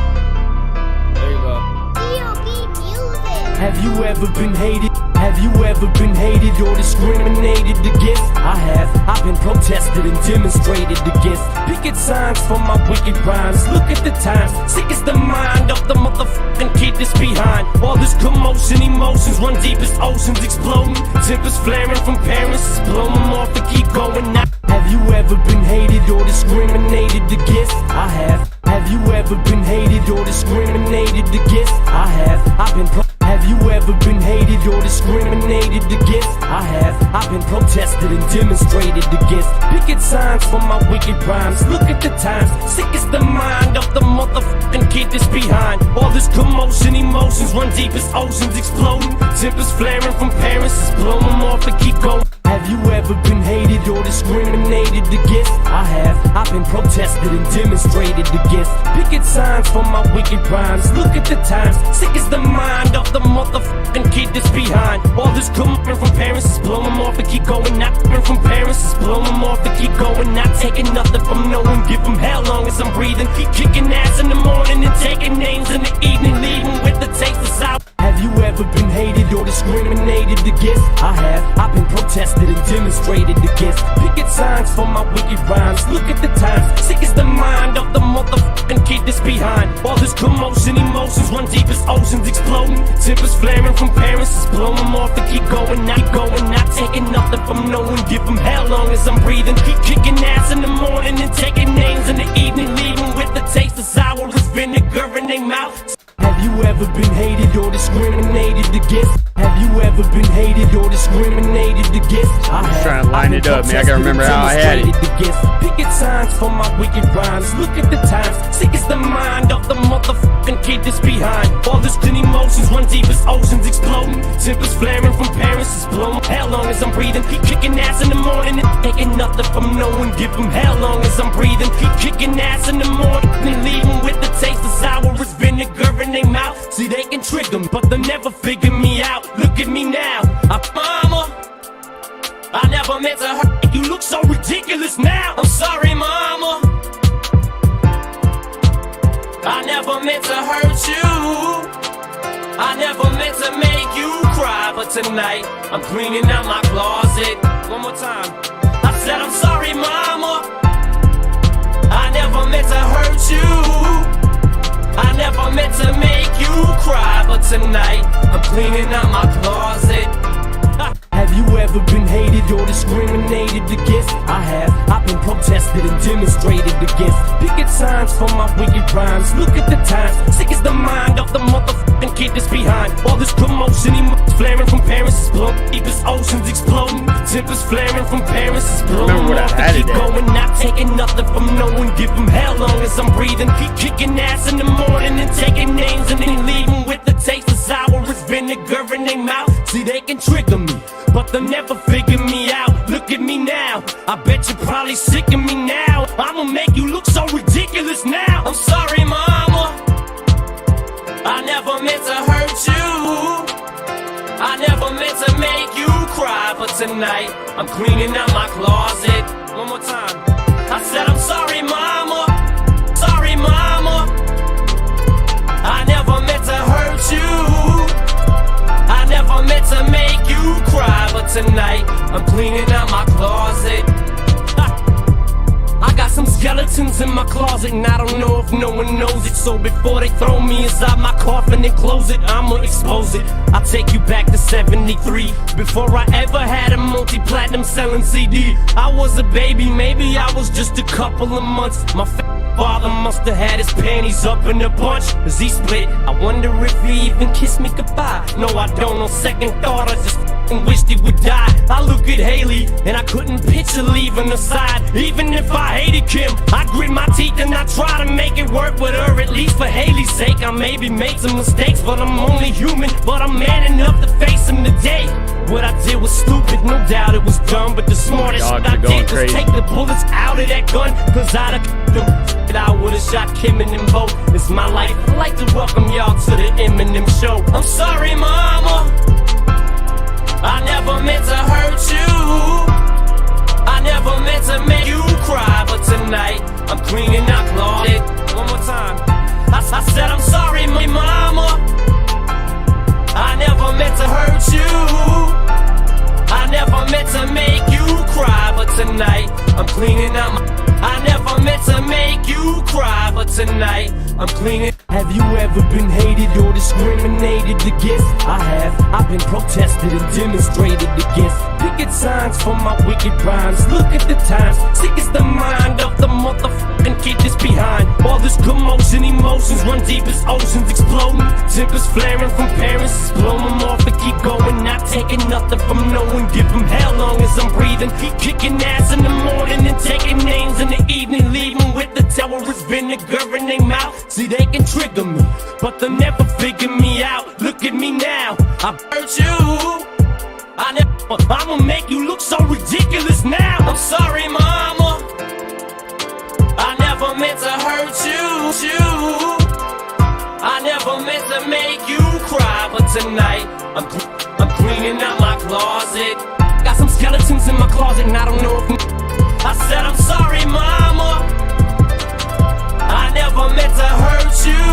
There you go. D.O.B.Music. Have you ever been hated? Have you ever been hated or discriminated against? I have. I've been protested and demonstrated against. Picket signs for my wicked rhymes. Look at the times. Sick is the mind of the motherfucking kid that's behind. All this commotion, emotions run deep as oceans exploding. Tempers flaring from parents. Just blow them off to keep going now. Have you ever been hated or discriminated against? I have. Have you ever been hated or discriminated against? I have. I've been have you ever been hated or discriminated against? I have. I've been protested and demonstrated against. Picket signs for my wicked rhymes. Look at the times. Sick is the mind of the motherfucking kid that's behind. All this commotion, emotions run deep as oceans exploding. Tempers flaring from parents. Just blow them off and keep going. Have you ever been hated or discriminated against? I have. I've been protested and demonstrated against. Picket signs for my wicked rhymes. Look at the times. Sick is the mind of the motherfucking kid that's behind. All this coming from parents is blow them off and keep going. Not coming from parents is blow them off and keep going. Not taking nothing from no one. Give them hell long as I'm breathing. Keep kicking ass in the morning and taking names in the evening. Leaving with the taste of sour. Have you ever been hated or discriminated against? I have. I've been protested and demonstrated against. Picket signs for my wicked rhymes. Look at the times. Sick is the mind of the motherfucking kid that's behind. All this commotion, emotions run deep as oceans exploding. Tempers flaring from parents. Just blow them off and keep going. Not going. Not taking nothing from no one. Give them hell long as I'm breathing. Keep kicking ass in the morning and taking names in the evening. Leaving with the taste of sour as vinegar in their mouth. Have you ever been hated or discriminated against? Have you ever been hated or discriminated against? I have. Trying to line it up, man. I gotta remember how I had it. Picket signs for my wicked rhymes. Look at the times. Sick is the mind of the motherfucking kid that's behind. All this emotions run deep as oceans exploding. Tempers flaring from parents. Just blow them hell long as I'm breathing. Keep kicking ass in the morning and taking nothing from no one. Give them hell long as I'm breathing. Keep kicking ass in the morning and leaving with the taste of sour as vinegar in their mouth. See, they can trick them, but they'll never figure me out. Look at me now, mama. I never meant to hurt you. Look so ridiculous now. I'm sorry, mama. I never meant to hurt you. I never meant to make you cry, but tonight I'm cleaning out my closet. One more time. I said I'm sorry, mama. I never meant to hurt you. I never meant to make you cry, but tonight I'm cleaning out my closet. Have you discriminated against. I've been protested and demonstrated against. Picket signs for my wicked rhymes. Look at the times, sick is the mind of the motherfucking kid that's behind all this commotion. He flaring from parents is blown, deepest oceans exploding. Tempers flaring from parents is blown. Remember what I had keep it going, not taking nothing from no one. Give them hell long as I'm breathing. Keep kicking ass in the morning and taking names and then leaving with the taste of sour as vinegar in their mouth. See, they can trigger me, but they'll never figure me out. Look at me now, I bet you're probably sick of me now. I'ma make you look so ridiculous now. I'm sorry, mama, I never meant to hurt you. I never meant to make you cry, but tonight I'm cleaning out my closet. One more time, I said I'm sorry, mama. Sorry, mama, I never meant to hurt you. I never meant to make you cry, but tonight I'm cleaning out my closet. I got some skeletons in my closet, and I don't know if no one knows it. So before they throw me inside my coffin and close it, I'ma expose it. I'll take you back to 73, before I ever had a multi-platinum selling CD. I was a baby, maybe I was just a couple of months. My father must have had his panties up in a bunch as he split. I wonder if he even kissed me goodbye. No, I don't. On second thought, I just wished he would die. I look at Haley and I couldn't picture leaving her side. Even if I hated Kim, I grit my teeth and I try to make it work with her. At least for Haley's sake, I maybe made some mistakes, but I'm only human. But I'm man enough to face them today. What I did was stupid, no doubt it was dumb, but the smartest shit I did was take the bullets out of that gun. Cause I'd have them. I would've shot Kim and them both. It's my life. I'd like to welcome y'all to the Eminem show. I'm sorry, mama, I never meant to hurt you. I never meant to make you cry, but tonight I'm cleaning out closet. One more time, I said I'm sorry, my mama, I never meant to hurt you. I never meant to make you cry, but tonight I'm cleaning out my... I never meant to make you cry, but tonight I'm cleaning. Have you ever been hated or discriminated against? I have. I've been protested and demonstrated against. Picket signs for my wicked rhymes. Look at the times, sick is the mind of the motherfucking kid that's behind all this commotion. Emotions run deep as oceans exploding. Tempers flaring from parents, blow them off and keep going. Not taking nothing from no one. Give them hell long as I'm breathing. Keep kicking ass in the morning and taking names in the evening, leaving with the terrorist vinegar in their mouth. See, they can trigger me, but they'll never figure me out. Look at me now, I hurt you. I'ma make you look so ridiculous now. I'm sorry, mama, I never meant to hurt you. I never meant to make you cry, but tonight I'm cleaning out my closet. Got some skeletons in my closet, and I don't know if I said I'm sorry, mama, I never meant to hurt you.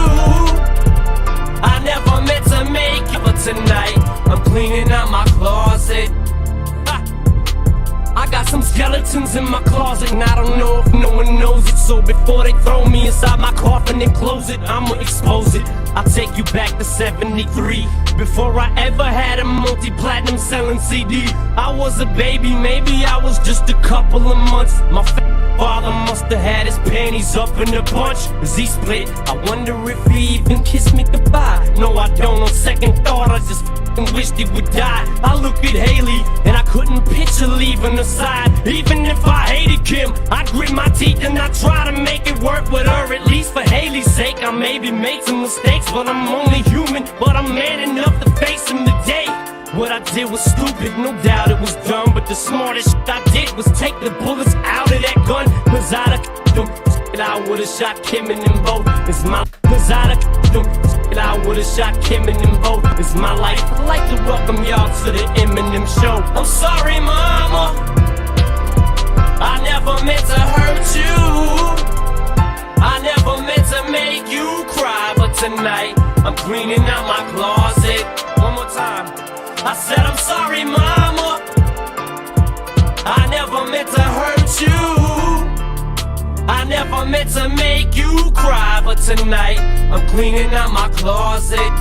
I never meant to make you, but tonight I'm cleaning out my closet. I got some skeletons in my closet, and I don't know if no one knows it. So before they throw me inside my coffin and close it, I'ma expose it. I'll take you back to 73, before I ever had a multi-platinum selling CD. I was a baby, maybe I was just a couple of months. My father must have had his panties up in a bunch as he split. I wonder if he even kissed me goodbye. No, I don't. On second thought, I just wished he would die. I look at Haley and I couldn't picture leaving her side. Even if I hated Kim, I grit my teeth and I try to make it work with her. At least for Haley's sake, I maybe made some mistakes, but I'm only human. But I'm man enough to face him today. What I did was stupid, no doubt it was dumb, but the smartest shit I did was take the bullets out of that gun. Cause I'd have them. I would've shot Kim and them both. It's my... Cause I'd have them. I would've shot Kim and them both. It's my life. I'd like to welcome y'all to the Eminem show. I'm sorry, mama, I never meant to hurt you. I never meant to make you cry, but tonight I'm cleaning out my closet. One more time, I said I'm sorry, mama, I never meant to hurt you. I never meant to make you cry, but tonight I'm cleaning out my closet.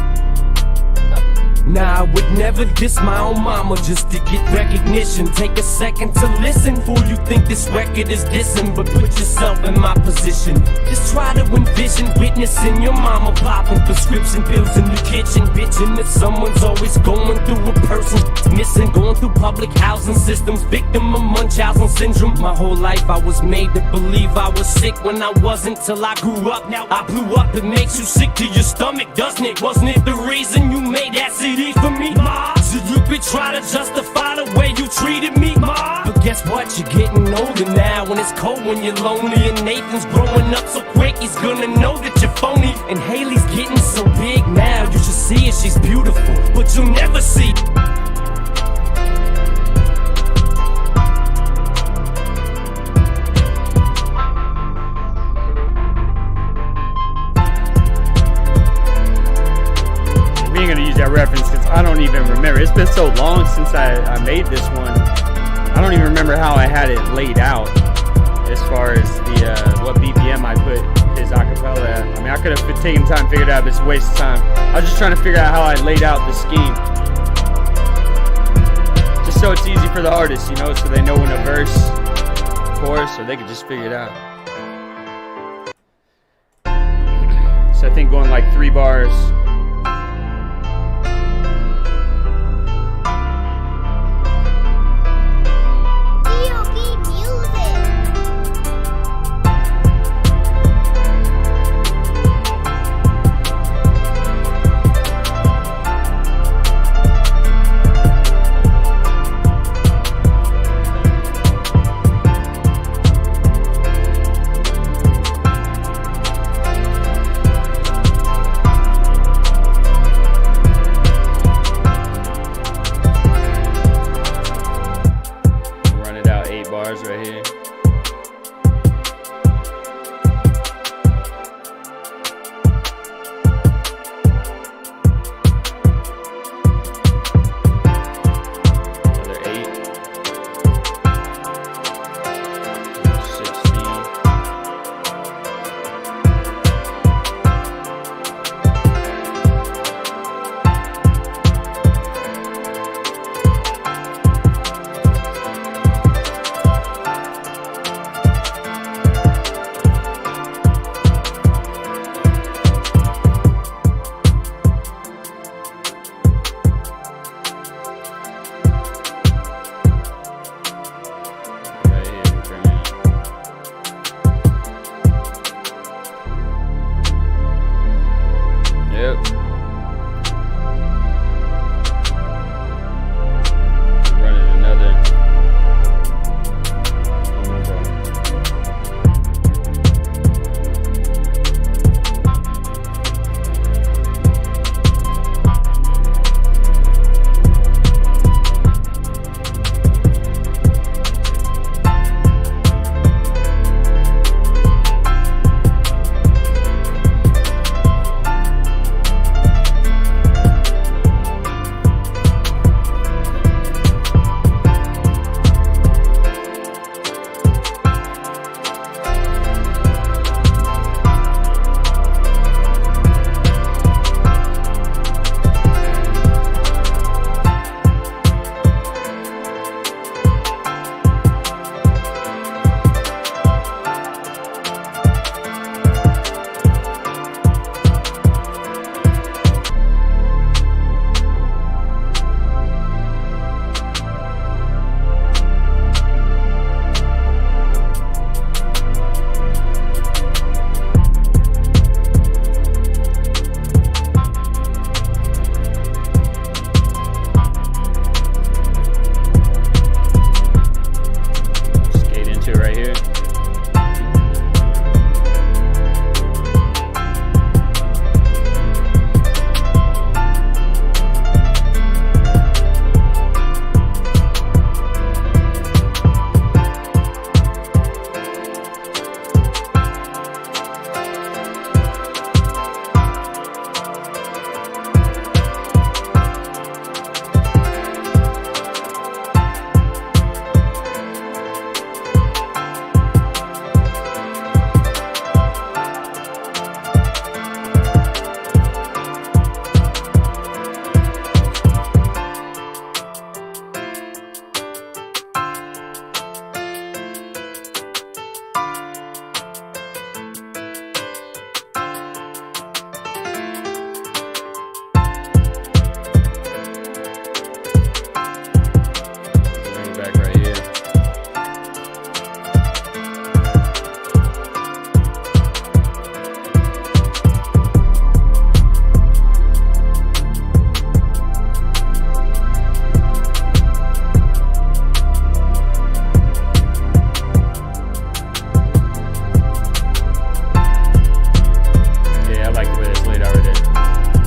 Nah, I would never diss my own mama just to get recognition. Take a second to listen. Fool, you think this record is dissing, but put yourself in my position. Just try to envision witnessing your mama popping prescription pills in the kitchen, bitching that someone's always going through a person missing, going through public housing systems, victim of Munchausen syndrome. My whole life I was made to believe I was sick when I wasn't, till I grew up. Now I blew up. It makes you sick to your stomach, doesn't it? Wasn't it the reason you made that CD for me, ma? So you could try to justify the way you treated me, ma. But guess what? You're getting older now, and it's cold when you're lonely. And Nathan's growing up so quick, he's gonna know that you're phony. And Haley's getting so big now, you should see her, she's beautiful, but you'll never see. We ain't gonna use that reference because I don't even remember. It's been so long since I made this one. I don't even remember how I had it laid out as far as the what BPM I put his acapella at. I mean, I could have taken time to figure it out, but it's a waste of time. I was just trying to figure out how I laid out the scheme, just so it's easy for the artist, you know, so they know when a verse, chorus, or they could just figure it out. So I think going like 3 bars.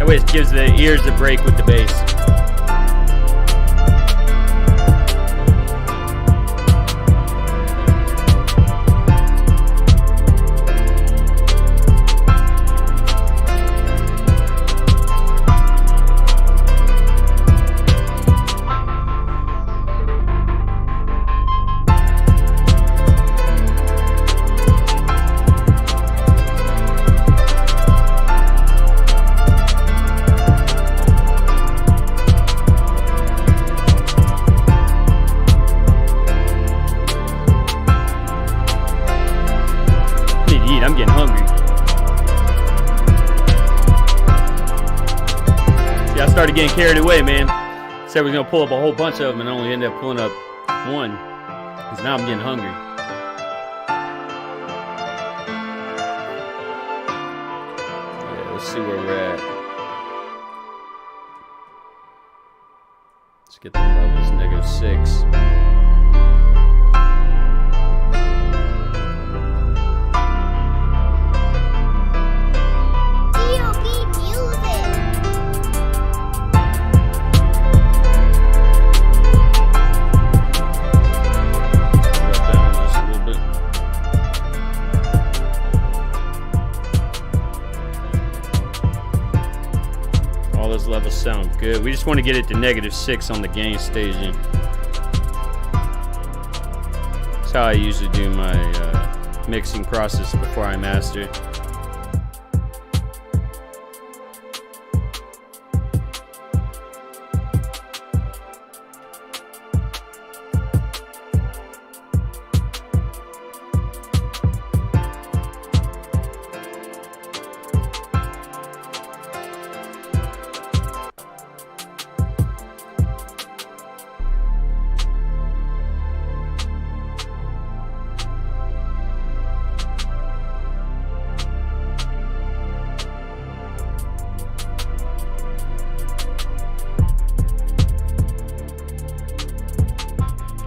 That way it gives the ears a break with the bass. I'm getting hungry. See, I started getting carried away, man. Said we was gonna pull up a whole bunch of them, and I only ended up pulling up one. Cause now I'm getting hungry. Yeah, let's see where we're at. Let's get the levels -6. Those levels sound good. We just want to get it to -6 on the gain staging. That's how I usually do my mixing process before I master.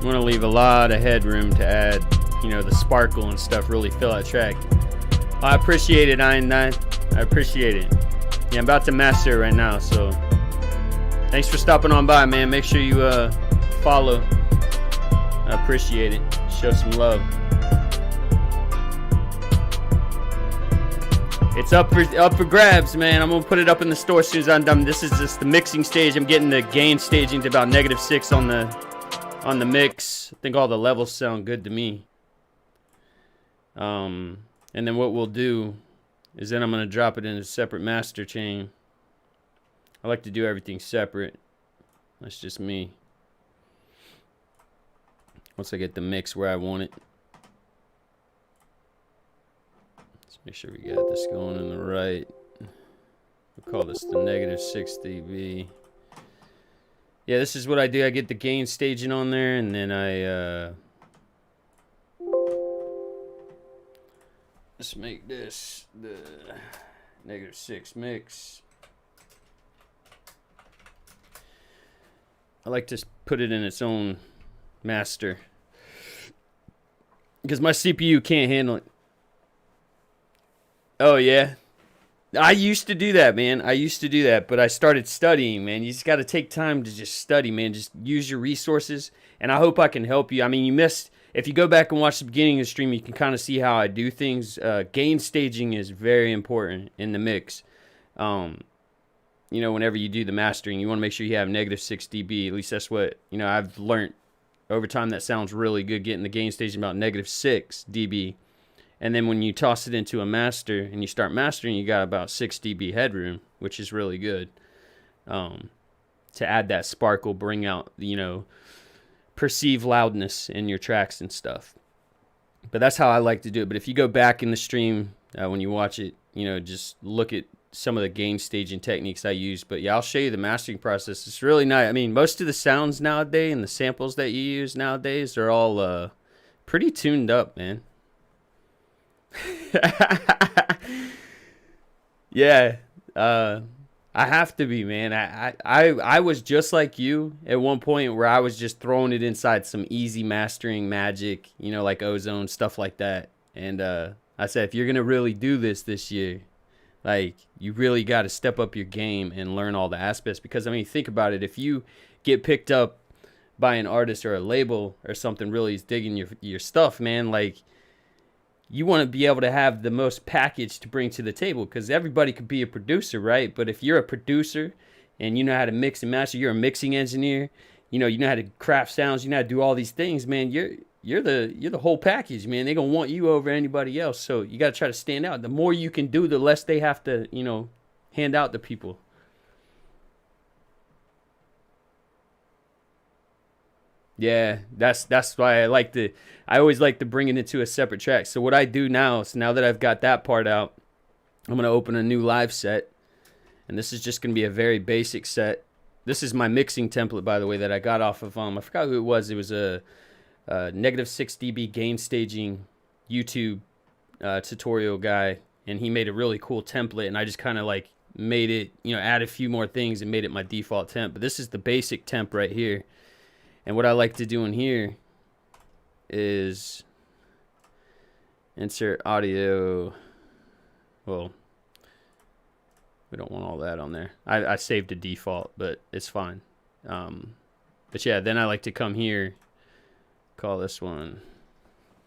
You want to leave a lot of headroom to add, you know, the sparkle and stuff, really fill that track. I appreciate it, I appreciate it. Yeah, I'm about to master it right now, so thanks for stopping on by, man. Make sure you follow. I appreciate it. Show some love. It's up for grabs, man. I'm gonna put it up in the store as soon as I'm done. This is just the mixing stage. I'm getting the gain staging to about -6 on the mix. I think all the levels sound good to me. And then what we'll do is then I'm gonna drop it in a separate master chain. I like to do everything separate. That's just me. Once I get the mix where I want it. Let's make sure we got this going in the right. We'll call this the -6 dB. Yeah, this is what I do. I get the gain staging on there, and then I let's make this the -6 mix. I like to put it in its own master because my CPU can't handle it. Oh yeah, I used to do that, man. I used to do that, but I started studying, man. You just got to take time to just study, man. Just use your resources, and I hope I can help you. I mean, if you go back and watch the beginning of the stream, you can kind of see how I do things. Gain staging is very important in the mix. You know, whenever you do the mastering, you want to make sure you have -6 dB. At least that's what, you know, I've learned over time. That sounds really good, getting the gain staging about -6 dB. And then when you toss it into a master and you start mastering, you got about 6 dB headroom, which is really good. To add that sparkle, bring out, you know, perceive loudness in your tracks and stuff. But that's how I like to do it. But if you go back in the stream, when you watch it, you know, just look at some of the gain staging techniques I use. But yeah, I'll show you the mastering process. It's really nice. I mean, most of the sounds nowadays and the samples that you use nowadays are all pretty tuned up, man. Yeah, I have to be, man. I was just like you at one point where I was just throwing it inside some easy mastering magic, you know, like Ozone, stuff like that. And I said, if you're gonna really do this year, Like, you really got to step up your game and learn all the aspects. Because, I mean, think about it. If you get picked up by an artist or a label or something really is digging your stuff, man, like, you want to be able to have the most package to bring to the table. Because everybody could be a producer, right? But if you're a producer and you know how to mix and master, you're a mixing engineer, you know how to craft sounds, you know how to do all these things, man, you're the whole package, man. They're going to want you over anybody else. So you got to try to stand out. The more you can do, the less they have to, hand out to people. Yeah, that's why I always like to bring it into a separate track. So what I do now, now that I've got that part out, I'm going to open a new live set. And this is just going to be a very basic set. This is my mixing template, by the way, that I got off of, I forgot who it was. It was a -6 dB gain staging YouTube tutorial guy. And he made a really cool template. And I just kind of like made it, add a few more things and made it my default temp. But this is the basic temp right here. And what I like to do in here is insert audio. Well, we don't want all that on there. I saved a default, but it's fine. But yeah, then I like to come here, call this one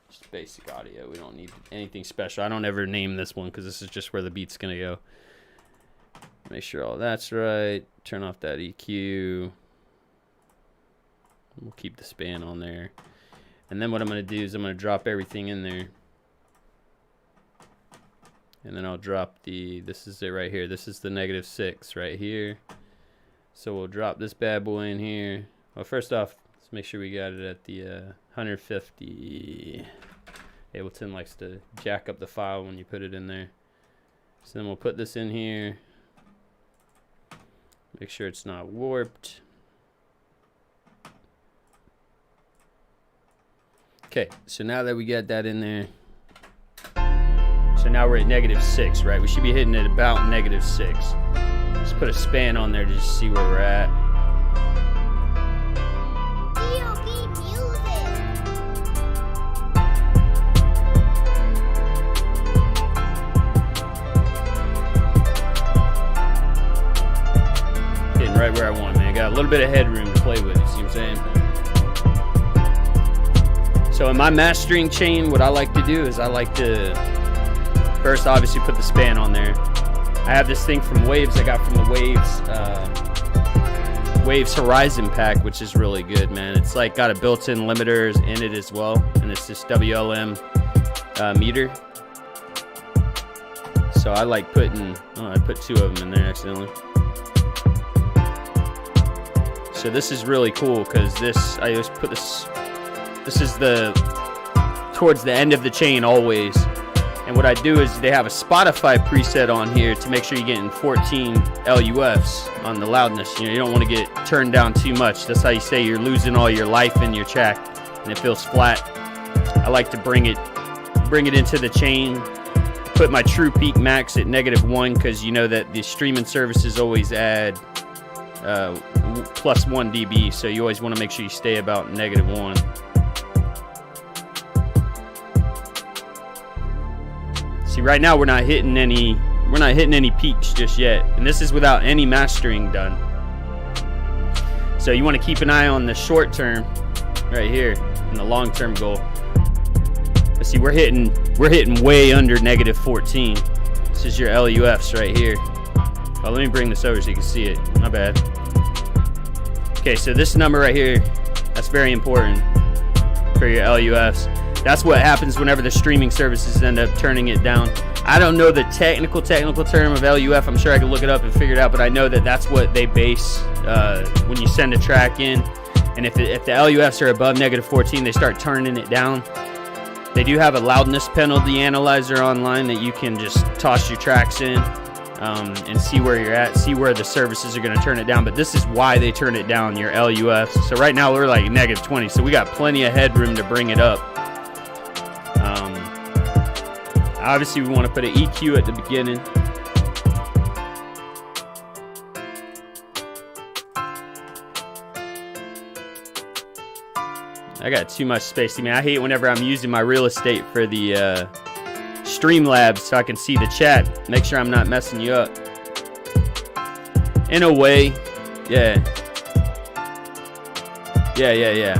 just basic audio. We don't need anything special. I don't ever name this one because this is just where the beat's going to go. Make sure all that's right. Turn off that EQ. We'll keep the span on there. And then what I'm going to do is I'm going to drop everything in there. And then I'll drop this is it right here. This is the -6 right here. So we'll drop this bad boy in here. Well, first off, let's make sure we got it at the 150. Ableton likes to jack up the file when you put it in there. So then we'll put this in here. Make sure it's not warped. Okay, so now that we got that in there, so now we're at -6, right? We should be hitting it about -6. Just put a span on there to just see where we're at. D.O.B.Music. Hitting right where I want, man. Got a little bit of headroom to play with, you see what I'm saying? So in my mastering chain, what I like to do is I like to first obviously put the span on there. I have this thing from Waves I got from the Waves Horizon pack, which is really good, man. It's like got a built-in limiters in it as well, and it's this WLM meter. So I like putting, I put 2 of them in there accidentally. So this is really cool because I just put this is towards the end of the chain always. And what I do is they have a Spotify preset on here to make sure you're getting 14 LUFs on the loudness. You don't want to get turned down too much. That's how you say you're losing all your life in your track and it feels flat. I like to bring it into the chain, put my true peak max at -1 because you know that the streaming services always add +1 dB, so you always want to make sure you stay about -1. See, right now we're not hitting any peaks just yet, and this is without any mastering done. So you want to keep an eye on the short term right here and the long term goal. But see, we're hitting way under -14. This is your LUFs right here. Oh, let me bring this over so you can see it. My bad. Okay, so this number right here, that's very important for your LUFs. That's what happens whenever the streaming services end up turning it down. I don't know the technical term of LUF. I'm sure I could look it up and figure it out, but I know that that's what they base when you send a track in. And if the LUFs are above -14, they start turning it down. They do have a loudness penalty analyzer online that you can just toss your tracks in and see where you're at, see where the services are going to turn it down. But this is why they turn it down, your LUFs. So right now we're like -20, so we got plenty of headroom to bring it up. Obviously, we want to put an EQ at the beginning. I got too much space. I mean, I hate whenever I'm using my real estate for the Streamlabs so I can see the chat. Make sure I'm not messing you up. In a way, yeah. Yeah.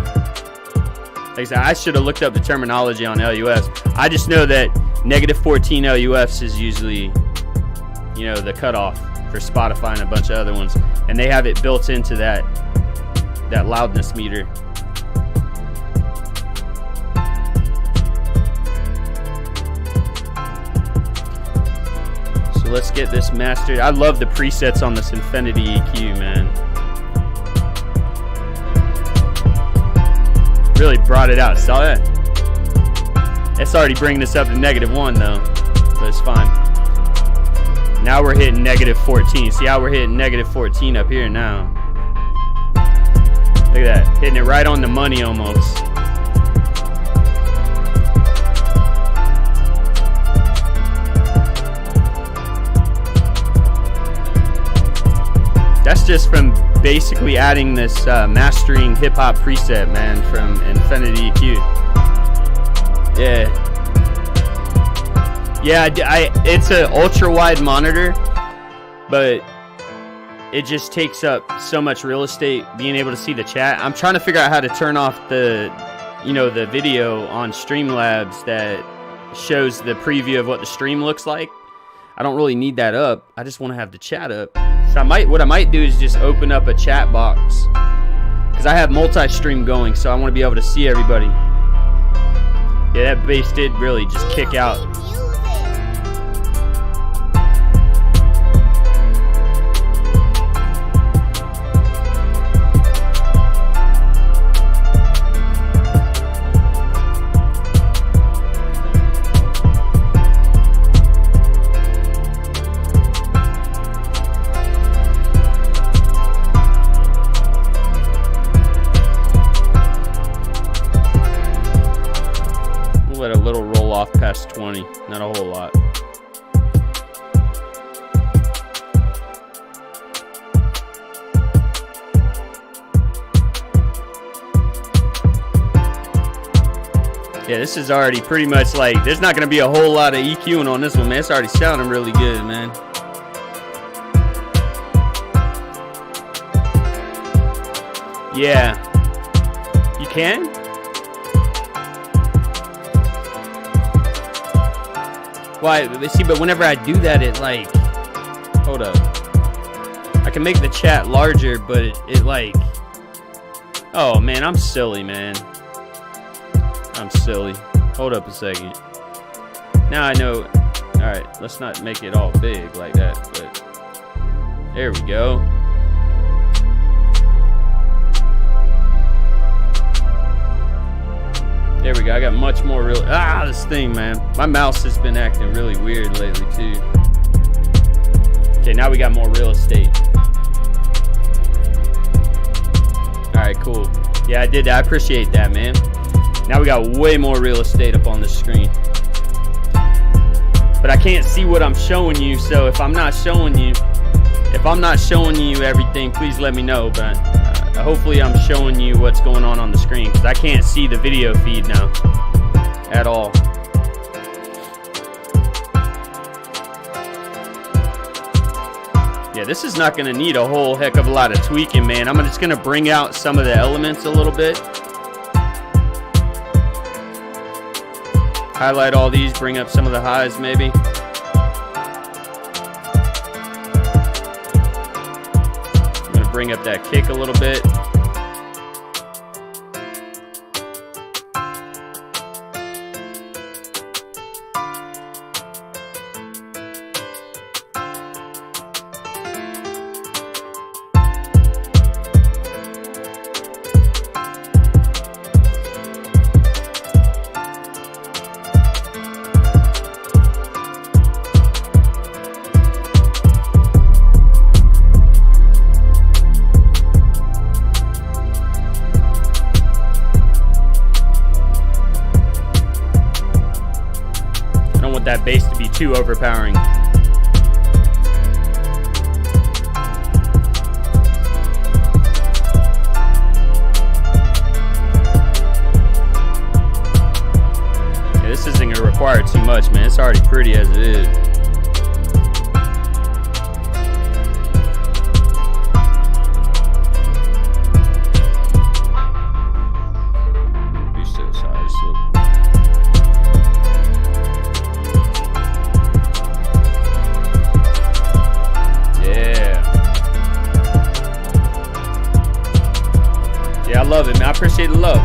Like I said, I should have looked up the terminology on LUFs. I just know that -14 LUFs is usually, you know, the cutoff for Spotify and a bunch of other ones, and they have it built into that loudness meter. So let's get this mastered. I love the presets on this Infinity EQ, man. Really brought it out. Saw that? It's already bringing us up to -1 though, but it's fine. Now we're hitting -14. See how we're hitting -14 up here now? Look at that, hitting it right on the money almost. That's just from basically adding this mastering hip hop preset, man, from Infinity EQ. Yeah, it's an ultra wide monitor, but it just takes up so much real estate being able to see the chat. I'm trying to figure out how to turn off the video on Streamlabs that shows the preview of what the stream looks like. I don't really need that up. I just want to have the chat up. So what I might do is just open up a chat box, because I have multi-stream going, so I want to be able to see everybody. Yeah, that bass did really just kick out. Let a little roll off past 20, not a whole lot. Yeah, this is already pretty much like, there's not going to be a whole lot of EQing on this one, man. It's already sounding really good, man. Yeah. You can? Why? See, but whenever I do that, it like, hold up. I can make the chat larger, but it like, oh man, I'm silly, man. I'm silly. Hold up a second. Now I know. All right, let's not make it all big like that, but there we go. There we go. I got much more real. This thing, man. My mouse has been acting really weird lately, too. Okay, now we got more real estate. Alright, cool. Yeah, I did that. I appreciate that, man. Now we got way more real estate up on the screen. But I can't see what I'm showing you, so if I'm not showing you everything, please let me know. But hopefully I'm showing you what's going on the screen, because I can't see the video feed now at all. Yeah, this is not going to need a whole heck of a lot of tweaking, man. I'm just going to bring out some of the elements a little bit. Highlight all these, bring up some of the highs maybe. Bring up that kick a little bit. That bass to be too overpowering. Yeah, this isn't going to require too much, man. It's already pretty as it is. Boost to the side just a little. Yeah, I love it, man. I appreciate the love.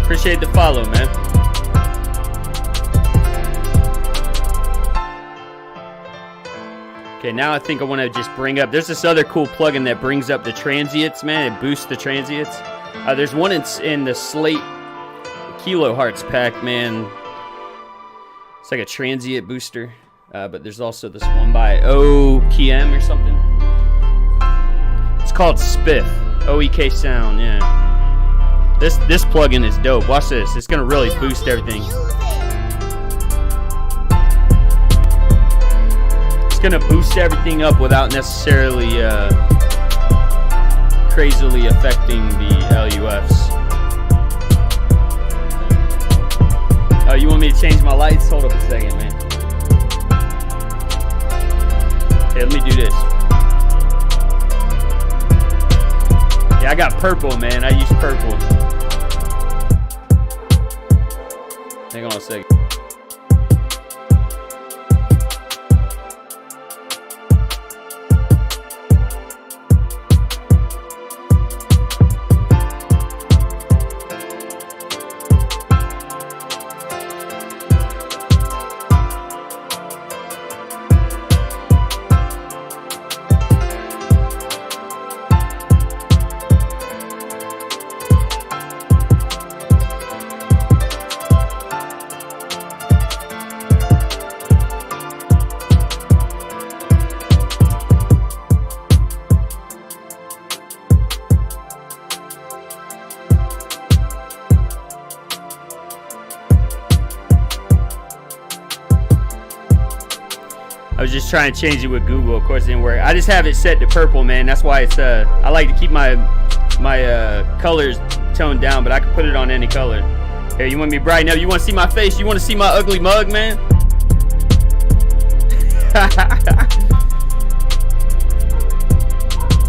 Appreciate the follow, man. Okay, now I think I want to just bring up. There's this other cool plugin that brings up the transients, man. It boosts the transients. There's one in the Slate Kilohertz pack, man. It's like a transient booster. But there's also this one by OKM or something. It's called Spiff. OEK Sound, yeah. This plugin is dope. Watch this. It's gonna really boost everything. It's gonna boost everything up without necessarily crazily affecting the LUFs. Oh, you want me to change my lights? Hold up a second, man. Okay, let me do this. Yeah, I got purple, man. I use purple. Hang on a second. I was just trying to change it with Google. Of course, it didn't work. I just have it set to purple, man. That's why it's I like to keep my colors toned down, but I can put it on any color. Here, you want me brighten up? You want to see my face? You want to see my ugly mug, man?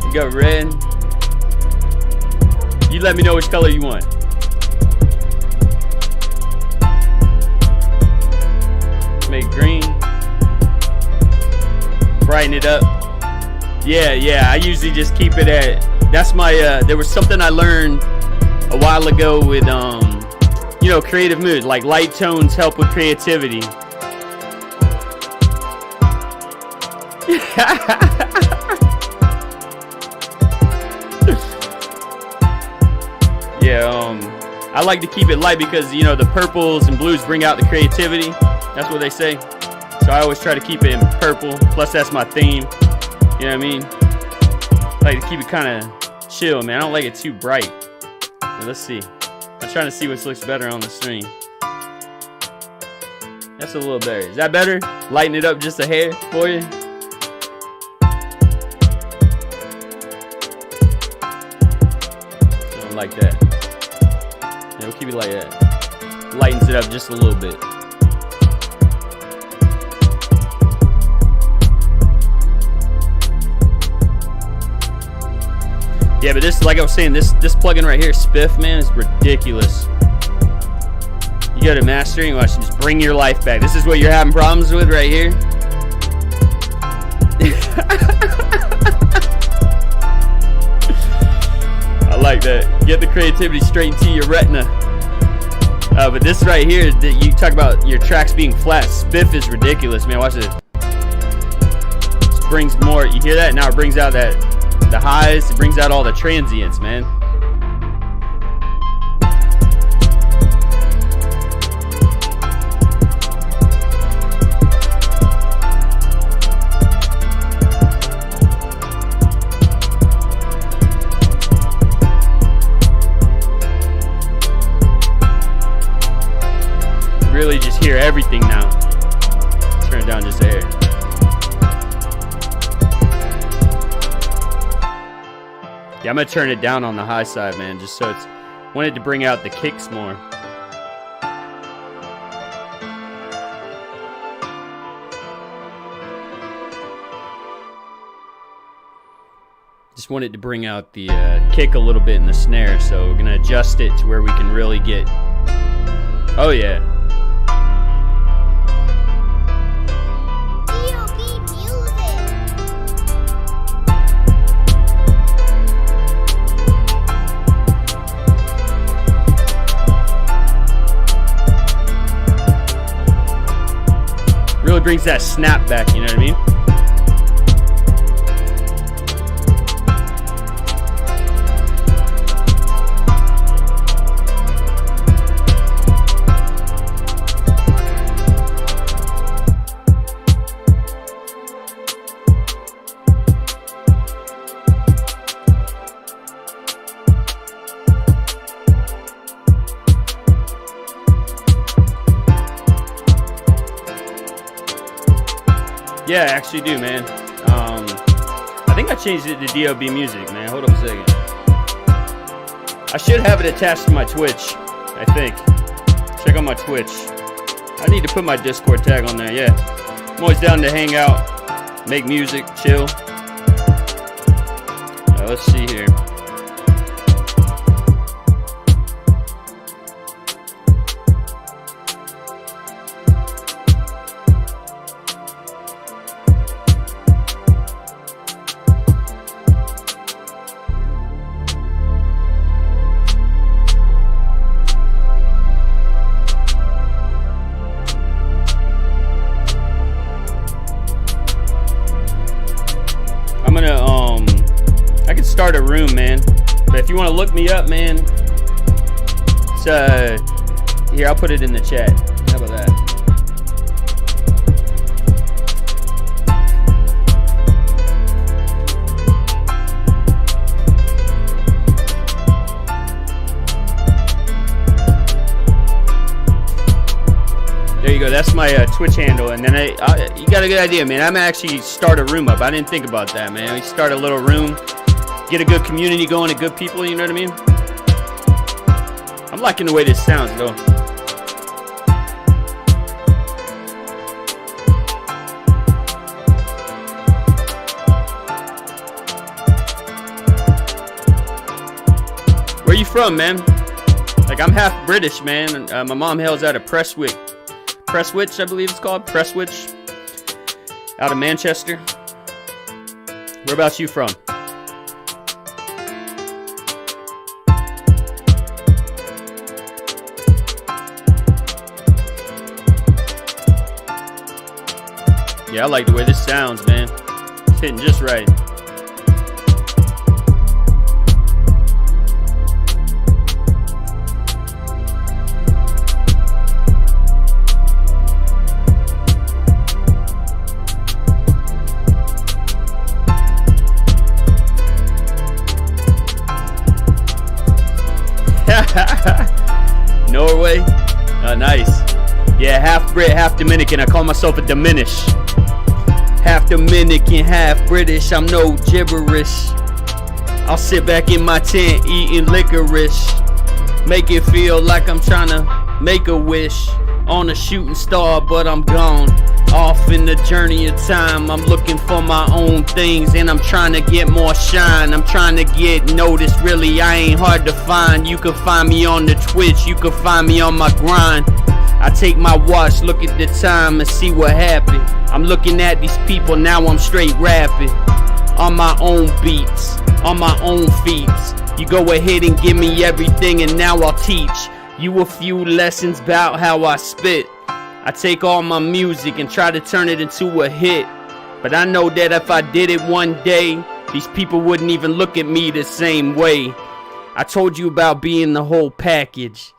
You got red. You let me know which color you want. Make green. Brighten it up. Yeah, I usually just keep it at, that's my there was something I learned a while ago with creative mood, like light tones help with creativity. Yeah, I like to keep it light because the purples and blues bring out the creativity. That's what they say. So I always try to keep it in purple. Plus, that's my theme. You know what I mean? I like to keep it kind of chill, man. I don't like it too bright. But let's see. I'm trying to see what looks better on the stream. That's a little better. Is that better? Lighten it up just a hair for you? Something like that. Yeah, we'll keep it like that. Lightens it up just a little bit. Yeah, but this, like I was saying, this plugin right here, Spiff, man, is ridiculous. You go to mastering, watch, just bring your life back. This is what you're having problems with right here. I like that. Get the creativity straight into your retina. But this right here, you talk about your tracks being flat. Spiff is ridiculous, man. Watch this. Just brings more. You hear that? Now it brings out the highs. It brings out all the transients, man. Really just hear everything now. Turn it down just a hair. Yeah, I'm gonna turn it down on the high side, man, just so it's, wanted to bring out the kicks more. Just wanted to bring out the kick a little bit in the snare, so we're gonna adjust it to where we can really get, oh yeah. D.O.B.Music. Really brings that snap back, you know what I mean? Yeah, I actually do, man. I think I changed it to D.O.B.Music, man. Hold up a second. I should have it attached to my Twitch, I think. Check out my Twitch. I need to put my Discord tag on there, yeah. I'm always down to hang out, make music, chill. Let's see here. I could start a room, man. But if you want to look me up, man, it's here, I'll put it in the chat. How about that? There you go. That's my Twitch handle, and then you got a good idea, man. I'm actually start a room up. I didn't think about that, man. We start a little room, get a good community going, and good people. You know what I mean? I'm liking the way this sounds, though. Where you from, man? Like, I'm half British, man. My mom hails out of Prestwich, I believe it's called. Prestwich. Out of Manchester. Whereabouts you from? Yeah, I like the way this sounds, man. It's hitting just right. Norway? Nice. Yeah, half Brit, half Dominican. I call myself a Diminish. Half Dominican, half British. I'm no gibberish. I'll sit back in my tent eating licorice. Make it feel like I'm trying to make a wish on a shooting star, but I'm gone. Off in the journey of time, I'm looking for my own things, and I'm trying to get more shine. I'm trying to get noticed, really, I ain't hard to find. You can find me on the Twitch, you can find me on my grind. I take my watch, look at the time, and see what happened. I'm looking at these people, now I'm straight rapping. On my own beats, on my own feats. You go ahead and give me everything, and now I'll teach you a few lessons about how I spit. I take all my music and try to turn it into a hit. But I know that if I did it one day, these people wouldn't even look at me the same way. I told you about being the whole package.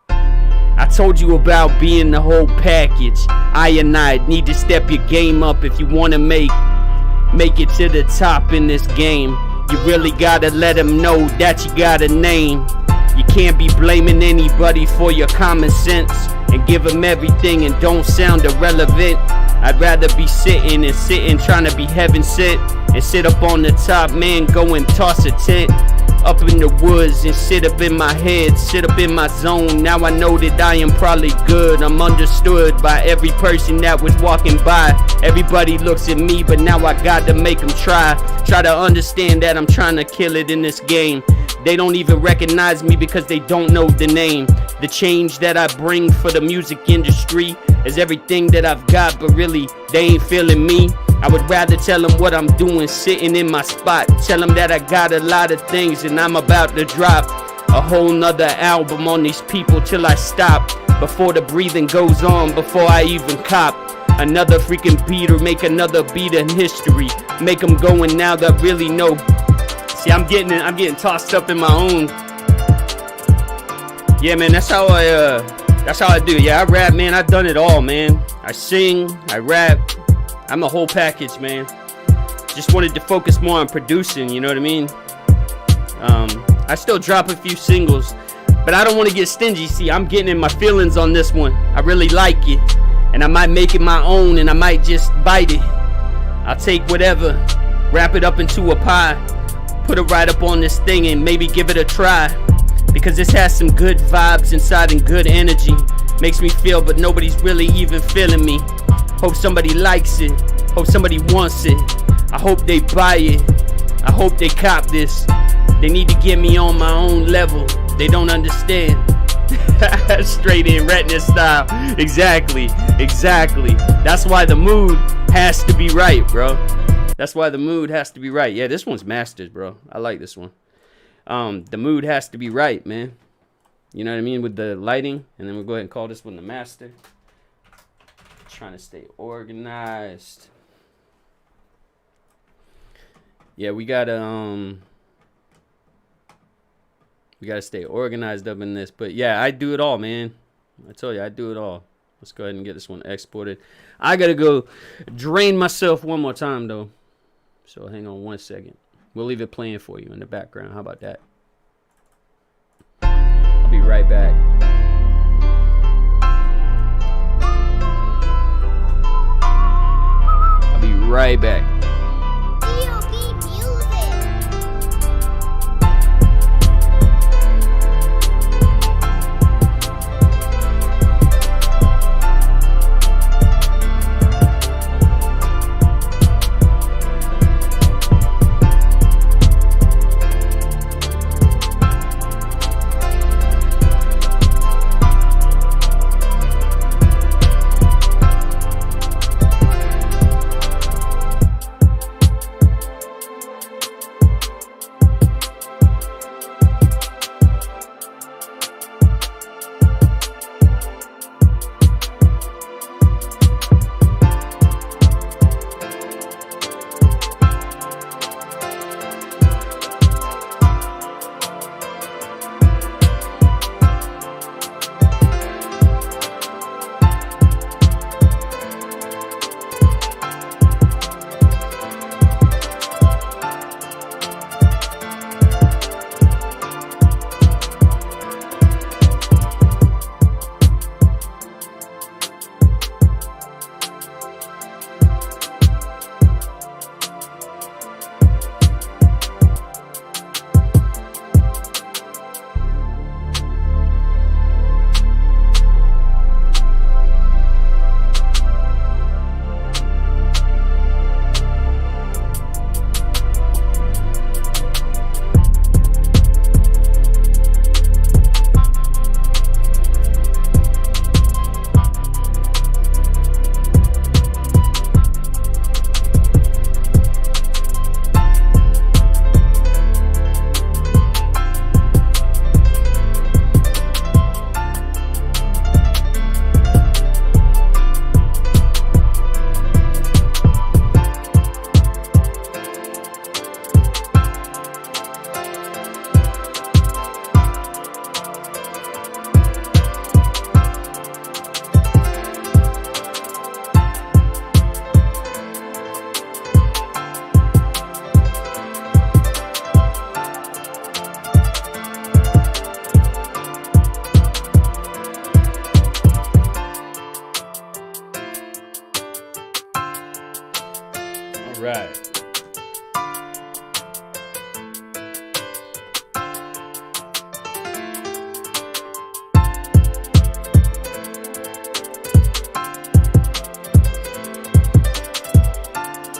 I told you about being the whole package. I need to step your game up if you want to make it to the top in this game. You really gotta let them know that you got a name. You can't be blaming anybody for your common sense and give them everything and don't sound irrelevant. I'd rather be sitting trying to be heaven sent. and sit up on the top, man, go and toss a tent up in the woods and sit up in my head, sit up in my zone. Now I know that I am probably good. I'm understood by every person that was walking by. Everybody looks at me, but now I got to make them try to understand that I'm trying to kill it in this game. They don't even recognize me because they don't know the name. The change that I bring for the music industry is everything that I've got, but really they ain't feeling me. I would rather tell them what I'm doing, sitting in my spot. Tell them that I got a lot of things and I'm about to drop a whole nother album on these people till I stop. Before the breathing goes on, before I even cop another freaking beat or make another beat in history. Make them going now that really know. See, I'm getting tossed up in my own. Yeah, man, that's how I do. Yeah, I rap, man. I've done it all, man. I sing, I rap. I'm a whole package, man. Just wanted to focus more on producing, you know what I mean? I still drop a few singles, but I don't want to get stingy. See, I'm getting in my feelings on this one. I really like it, and I might make it my own, and I might just bite it. I'll take whatever, wrap it up into a pie, put it right up on this thing, and maybe give it a try. Because this has some good vibes inside and good energy. Makes me feel, but nobody's really even feeling me. Hope somebody likes it. Hope somebody wants it. I hope they buy it. I hope they cop this. They need to get me on my own level. They don't understand. Straight in retina style. Exactly. That's why the mood has to be right, bro. That's why the mood has to be right. Yeah, this one's mastered, bro. I like this one. The mood has to be right, man. You know what I mean? With the lighting. And then we'll go ahead and call this one the master. Trying to stay organized. Yeah, we gotta stay organized up in this. But yeah, I do it all, man. I told you, I do it all. Let's go ahead and get this one exported. I gotta go drain myself one more time though. So hang on 1 second. We'll leave it playing for you in the background. How about that? I'll be right back. Right back. D.O.B.Music.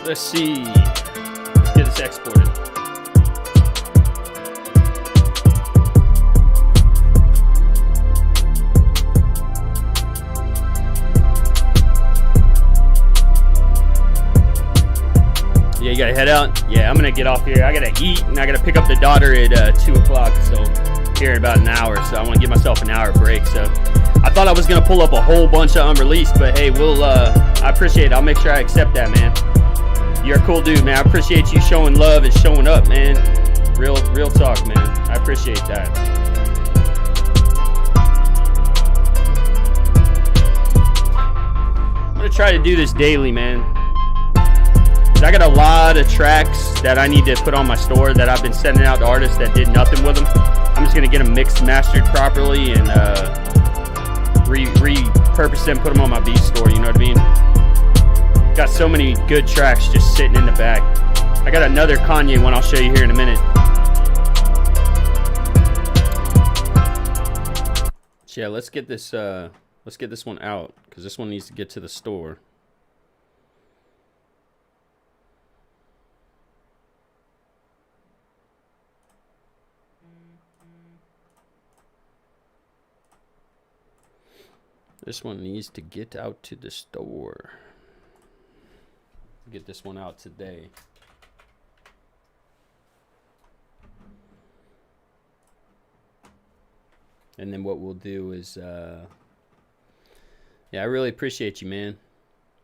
Let's see. Let's get this exported. Yeah, you gotta head out. Yeah, I'm gonna get off here. I gotta eat, and I gotta pick up the daughter at 2 o'clock. So here in about an hour. So I want to give myself an hour break. So I thought I was gonna pull up a whole bunch of unreleased, but hey, we'll. I appreciate it. I'll make sure I accept that, man. You're a cool dude, man. I appreciate you showing love and showing up, man. Real talk, man. I appreciate that. I'm gonna try to do this daily, man. I got a lot of tracks that I need to put on my store that I've been sending out to artists that did nothing with them. I'm just gonna get them mixed, mastered properly, and repurpose them, put them on my beat store. You know what I mean? Got so many good tracks just sitting in the back. I got another Kanye one I'll show you here in a minute. So yeah, let's get this one out, because this one needs to get to the store. This one needs to get out to the store. Get this one out today. And then what we'll do is, yeah, I really appreciate you, man.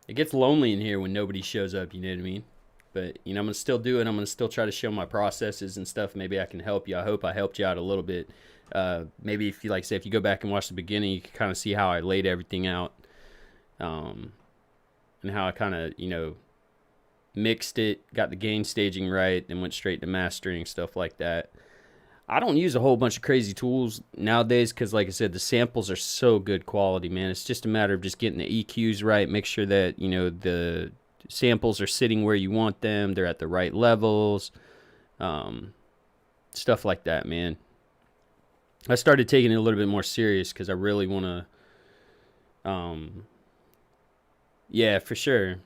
It gets lonely in here when nobody shows up, you know what I mean? But, you know, I'm going to still do it. I'm going to still try to show my processes and stuff. Maybe I can help you. I hope I helped you out a little bit. Maybe if you, like, say, if you go back and watch the beginning, you can kind of see how I laid everything out. And how I kind of, you know, mixed it, got the gain staging right, and went straight to mastering, stuff like that. I don't use a whole bunch of crazy tools nowadays because, like I said, the samples are so good quality, man. It's just a matter of just getting the EQs right, make sure that, you know, the samples are sitting where you want them, they're at the right levels, stuff like that, man. I started taking it a little bit more serious because I really want to, yeah, for sure.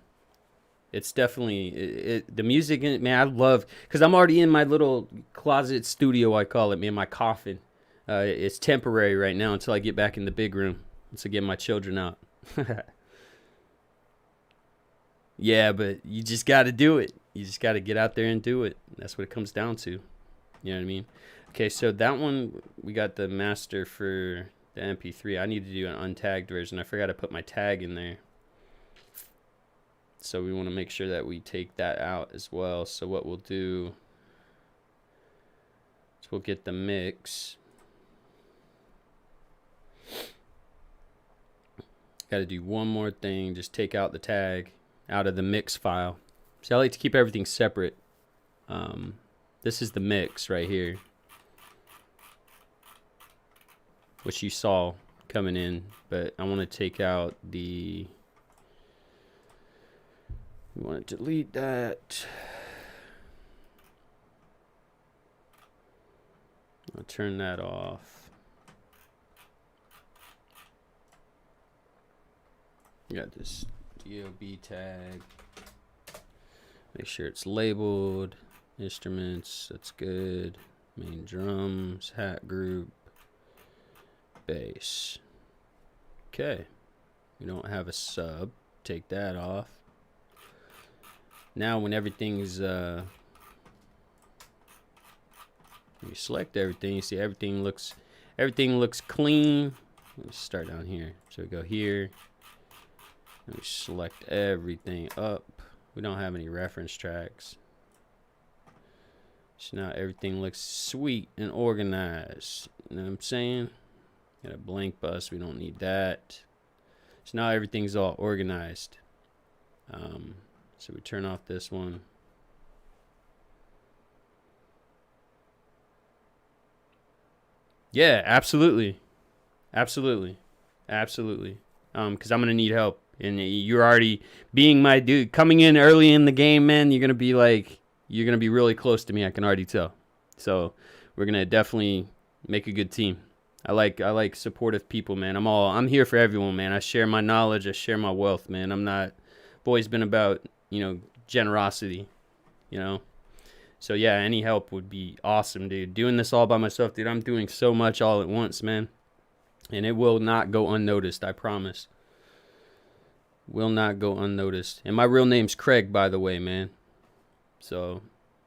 It's definitely, the music, man, I love, because I'm already in my little closet studio, I call it, man, my coffin. It's temporary right now until I get back in the big room, to get my children out. Yeah, but you just got to do it. You just got to get out there and do it. That's what it comes down to. You know what I mean? Okay, so that one, we got the master for the MP3. I need to do an untagged version. I forgot to put my tag in there. So we want to make sure that we take that out as well. So what we'll do is we'll get the mix. Got to do one more thing. Just take out the tag out of the mix file. So I like to keep everything separate. This is the mix right here, which you saw coming in. But I want to take out the... You want to delete that. I'll turn that off. Got this D.O.B. tag. Make sure it's labeled. Instruments, that's good. Main drums, hat group, bass. Okay. We don't have a sub. Take that off. Now when everything's you select everything, you see everything looks clean. Let's start down here. So we go here and we select everything up. We don't have any reference tracks. So now everything looks sweet and organized. You know what I'm saying? Got a blank bus, we don't need that. So now everything's all organized. So we turn off this one. Yeah, absolutely. Absolutely. Absolutely. Because I'm going to need help. And you're already being my dude. Coming in early in the game, man, you're going to be like, you're going to be really close to me. I can already tell. So we're going to definitely make a good team. I like supportive people, man. I'm here for everyone, man. I share my knowledge. I share my wealth, man. I've always been about, you know, generosity, you know. So yeah, any help would be awesome, dude. Doing this all by myself, dude, I'm doing so much all at once, man. And it will not go unnoticed, I promise. Will not go unnoticed. And my real name's Craig, by the way, man. So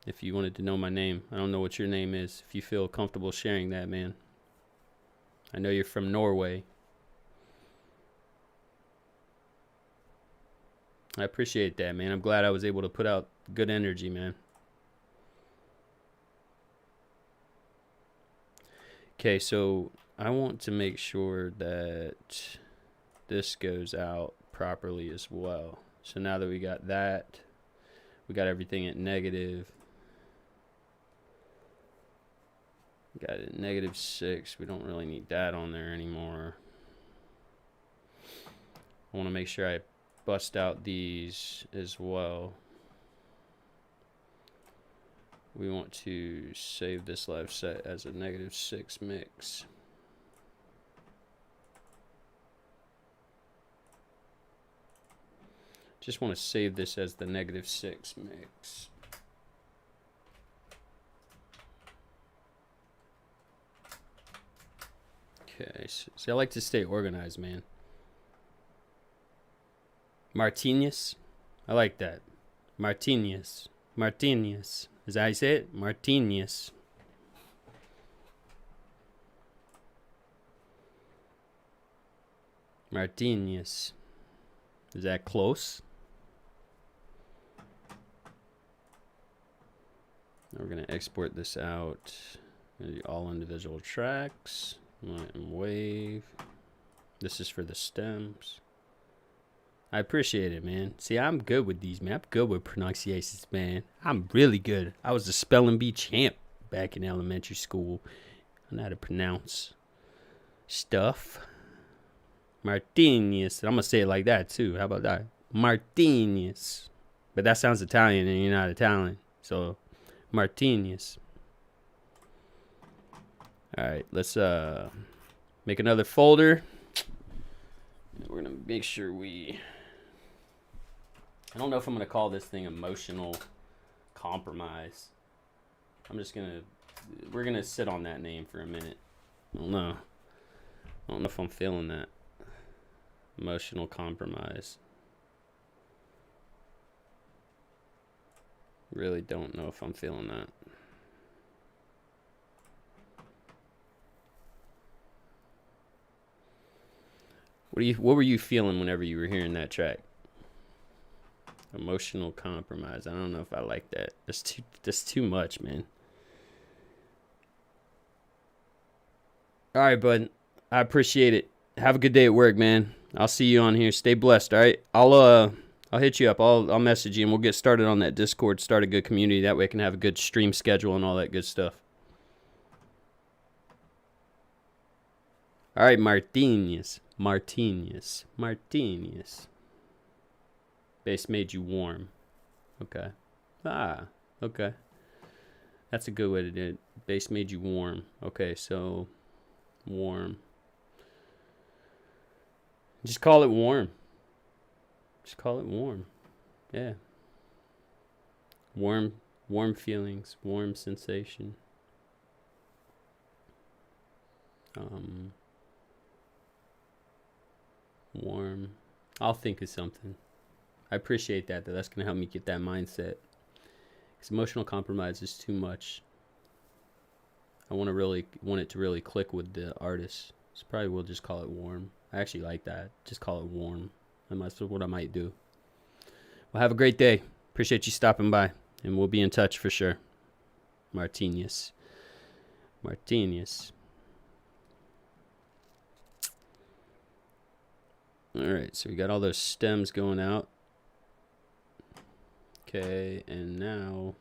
if you wanted to know my name, I don't know what your name is. If you feel comfortable sharing that, man. I know you're from Norway. I appreciate that, man. I'm glad I was able to put out good energy, man. Okay, so I want to make sure that this goes out properly as well. So now that we got that, we got everything at negative. Got it at -6. We don't really need that on there anymore. I want to make sure I bust out these as well. We want to save this live set as a -6 mix. Just want to save this as the -6 mix. Okay, so I like to stay organized, man. Martinez, I like that. Martinez, Martinez. Is that how you say it? Martinez. Martinez. Is that close? Now we're gonna export this out. All individual tracks. And wave. This is for the stems. I appreciate it, man. See, I'm good with these, man. I'm good with pronunciations, man. I'm really good. I was a spelling bee champ back in elementary school. I know how to pronounce stuff. Martinez. I'm going to say it like that, too. How about that? Martinez. But that sounds Italian, and you're not Italian. So, Martinez. All right, let's make another folder. We're going to make sure we... I don't know if I'm going to call this thing emotional compromise. I'm just going to... We're going to sit on that name for a minute. I don't know if I'm feeling that. Emotional compromise. Really don't know if I'm feeling that. What were you feeling whenever you were hearing that track? Emotional compromise. I don't know if I like that. That's too much, man. All right, bud. I appreciate it. Have a good day at work, man. I'll see you on here. Stay blessed, all right? I'll hit you up. I'll message you, and we'll get started on that Discord. Start a good community. That way I can have a good stream schedule and all that good stuff. All right, Martinez. Bass made you warm. Okay. Okay. That's a good way to do it. Bass made you warm. Okay, so warm. Just call it warm. Yeah. Warm feelings, warm sensation. Warm. I'll think of something. I appreciate that, though. That's going to help me get that mindset. Because emotional compromise is too much. I want it to really click with the artist. So probably we'll just call it warm. I actually like that. Just call it warm. That's what I might do. Well, have a great day. Appreciate you stopping by. And we'll be in touch for sure. Martinez. Alright, so we got all those stems going out. Okay, and now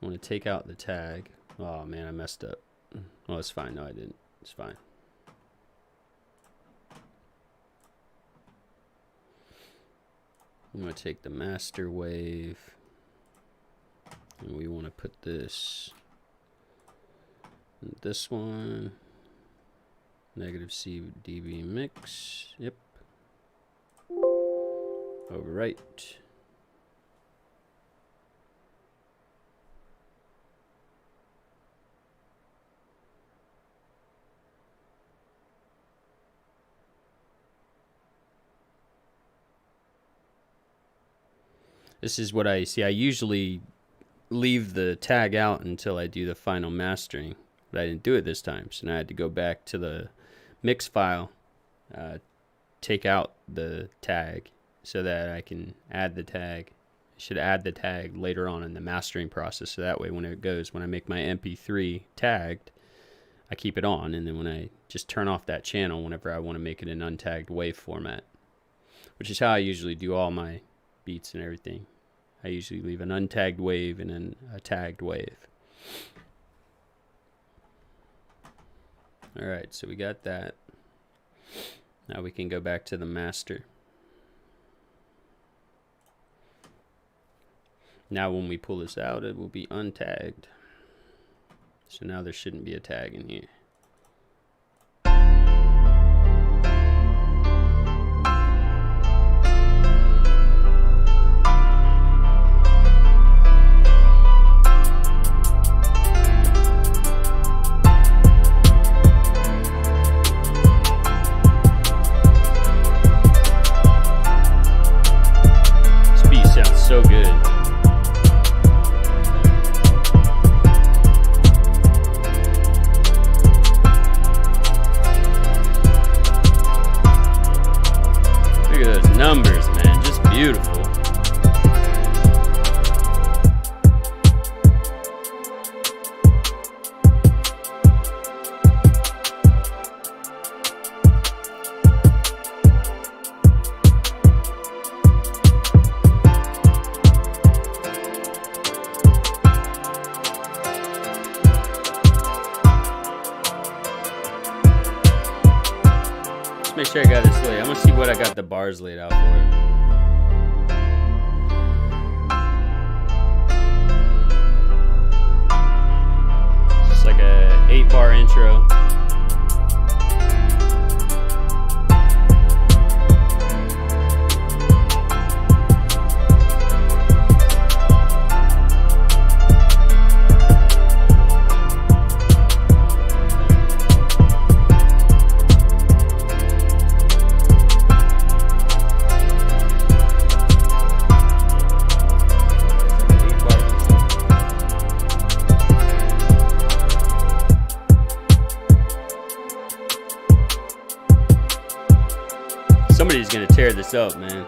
I want to take out the tag. Oh man, I messed up. Oh, it's fine. No, I didn't. It's fine. I'm going to take the master wave. And we want to put this in this one. -cdb mix. Yep. Overwrite. This is what I see. I usually leave the tag out until I do the final mastering, but I didn't do it this time. So now I had to go back to the mix file, take out the tag so that I can add the tag. I should add the tag later on in the mastering process, so that way when I make my MP3 tagged, I keep it on, and then when I just turn off that channel whenever I want to make it an untagged wave format, which is how I usually do all my beats and everything. I usually leave an untagged wave and then a tagged wave. Alright, so we got that. Now we can go back to the master. Now when we pull this out, it will be untagged. So now there shouldn't be a tag in here. This beat sounds so good. Numbers, man, just beautiful. Let's make sure I got this laid. I'm gonna see what I got the bars laid out for it. It's like a 8-bar intro. Somebody's gonna tear this up, man.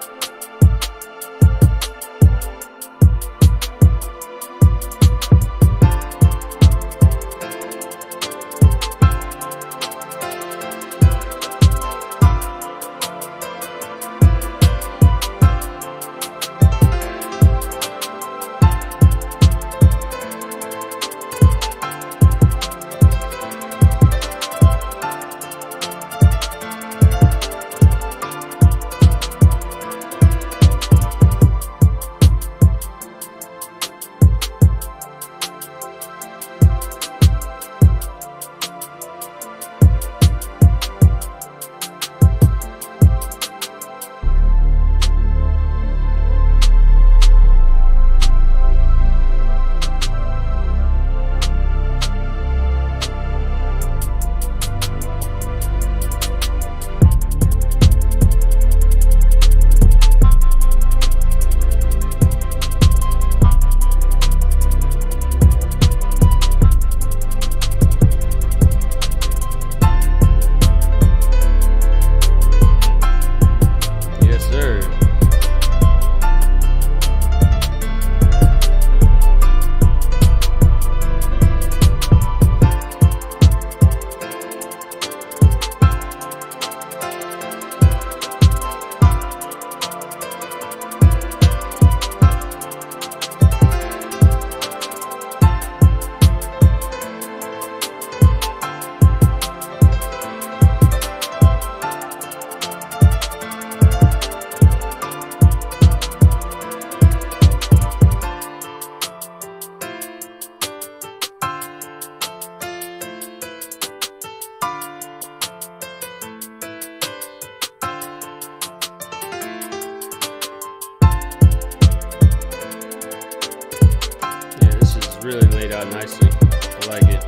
Really laid out nicely. I like it.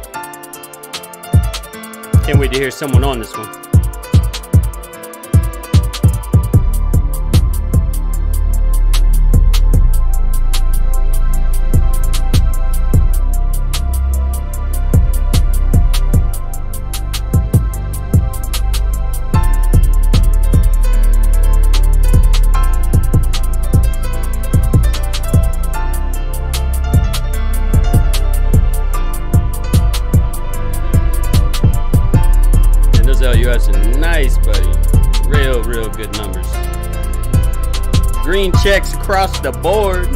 Can't wait to hear someone on this one. real good numbers. Green checks across the board.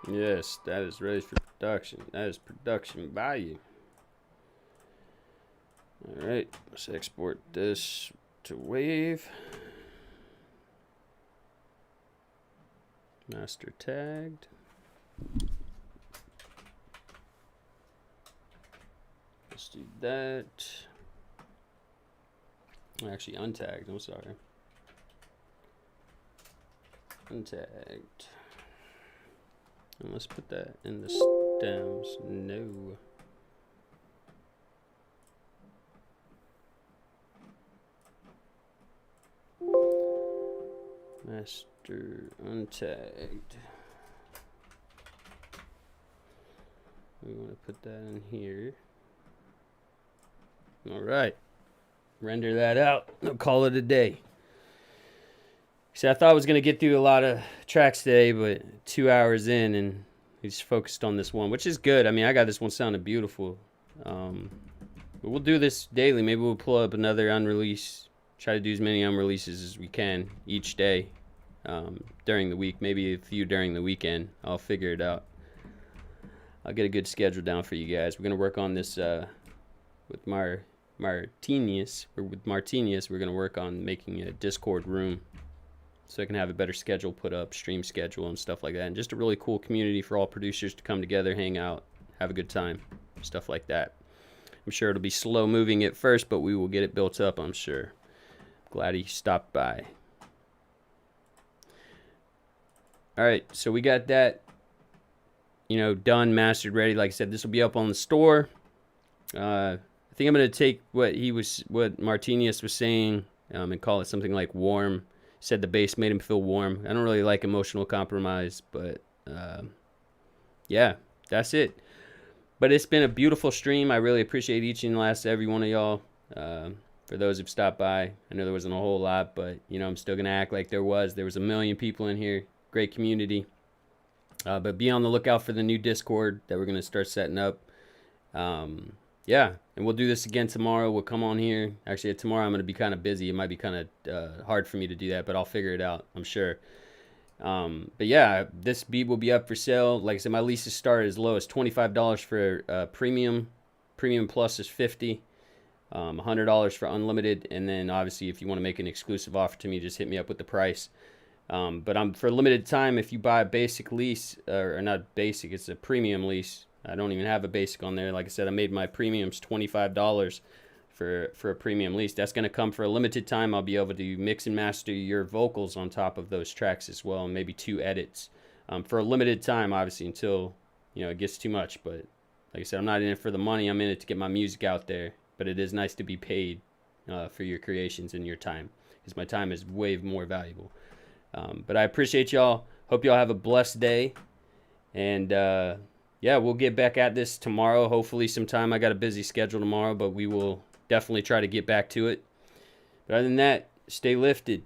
Yes, that is ready for production. That is production value. All right, let's export this to Wave. Master tagged. Let's do that. Actually, untagged. I'm sorry. Untagged. And let's put that in the stems. No. Master untagged. We want to put that in here. All right. Render that out. I'll call it a day. See, I thought I was going to get through a lot of tracks today, but 2 hours in, and we just focused on this one, which is good. I mean, I got this one sounding beautiful. But we'll do this daily. Maybe we'll pull up another unreleased. Try to do as many unreleases as we can each day during the week. Maybe a few during the weekend. I'll figure it out. I'll get a good schedule down for you guys. We're going to work on this with Martinez. We're going to work on making a Discord room, so I can have a better schedule put up, stream schedule and stuff like that. And just a really cool community for all producers to come together, hang out, have a good time, stuff like that. I'm sure it'll be slow moving at first, but we will get it built up, I'm sure. Glad he stopped by. All right, so we got that, done, mastered, ready. Like I said, this will be up on the store. I think I'm going to take what Martinez was saying and call it something like warm. Said the bass made him feel warm. I don't really like emotional compromise, but yeah, that's it. But it's been a beautiful stream. I really appreciate each and last every one of y'all. For those who've stopped by, I know there wasn't a whole lot, but I'm still gonna act like there was. There was 1 million people in here. Great community. But be on the lookout for the new Discord that we're gonna start setting up. Yeah, and we'll do this again tomorrow. We'll come on here. Actually, tomorrow I'm going to be kind of busy. It might be kind of hard for me to do that, but I'll figure it out, I'm sure. But yeah, this beat will be up for sale. Like I said, my leases start as low as $25 for premium. Premium plus is $50. $100 for unlimited. And then obviously if you want to make an exclusive offer to me, just hit me up with the price. But for a limited time, if you buy a basic lease, or not basic, it's a premium lease. I don't even have a basic on there. Like I said, I made my premiums $25 for a premium lease. That's going to come for a limited time. I'll be able to mix and master your vocals on top of those tracks as well, and maybe 2 edits for a limited time, obviously, until it gets too much. But like I said, I'm not in it for the money. I'm in it to get my music out there. But it is nice to be paid for your creations and your time, because my time is way more valuable. But I appreciate y'all. Hope y'all have a blessed day. And yeah, we'll get back at this tomorrow, hopefully sometime. I got a busy schedule tomorrow, but we will definitely try to get back to it. But other than that, stay lifted.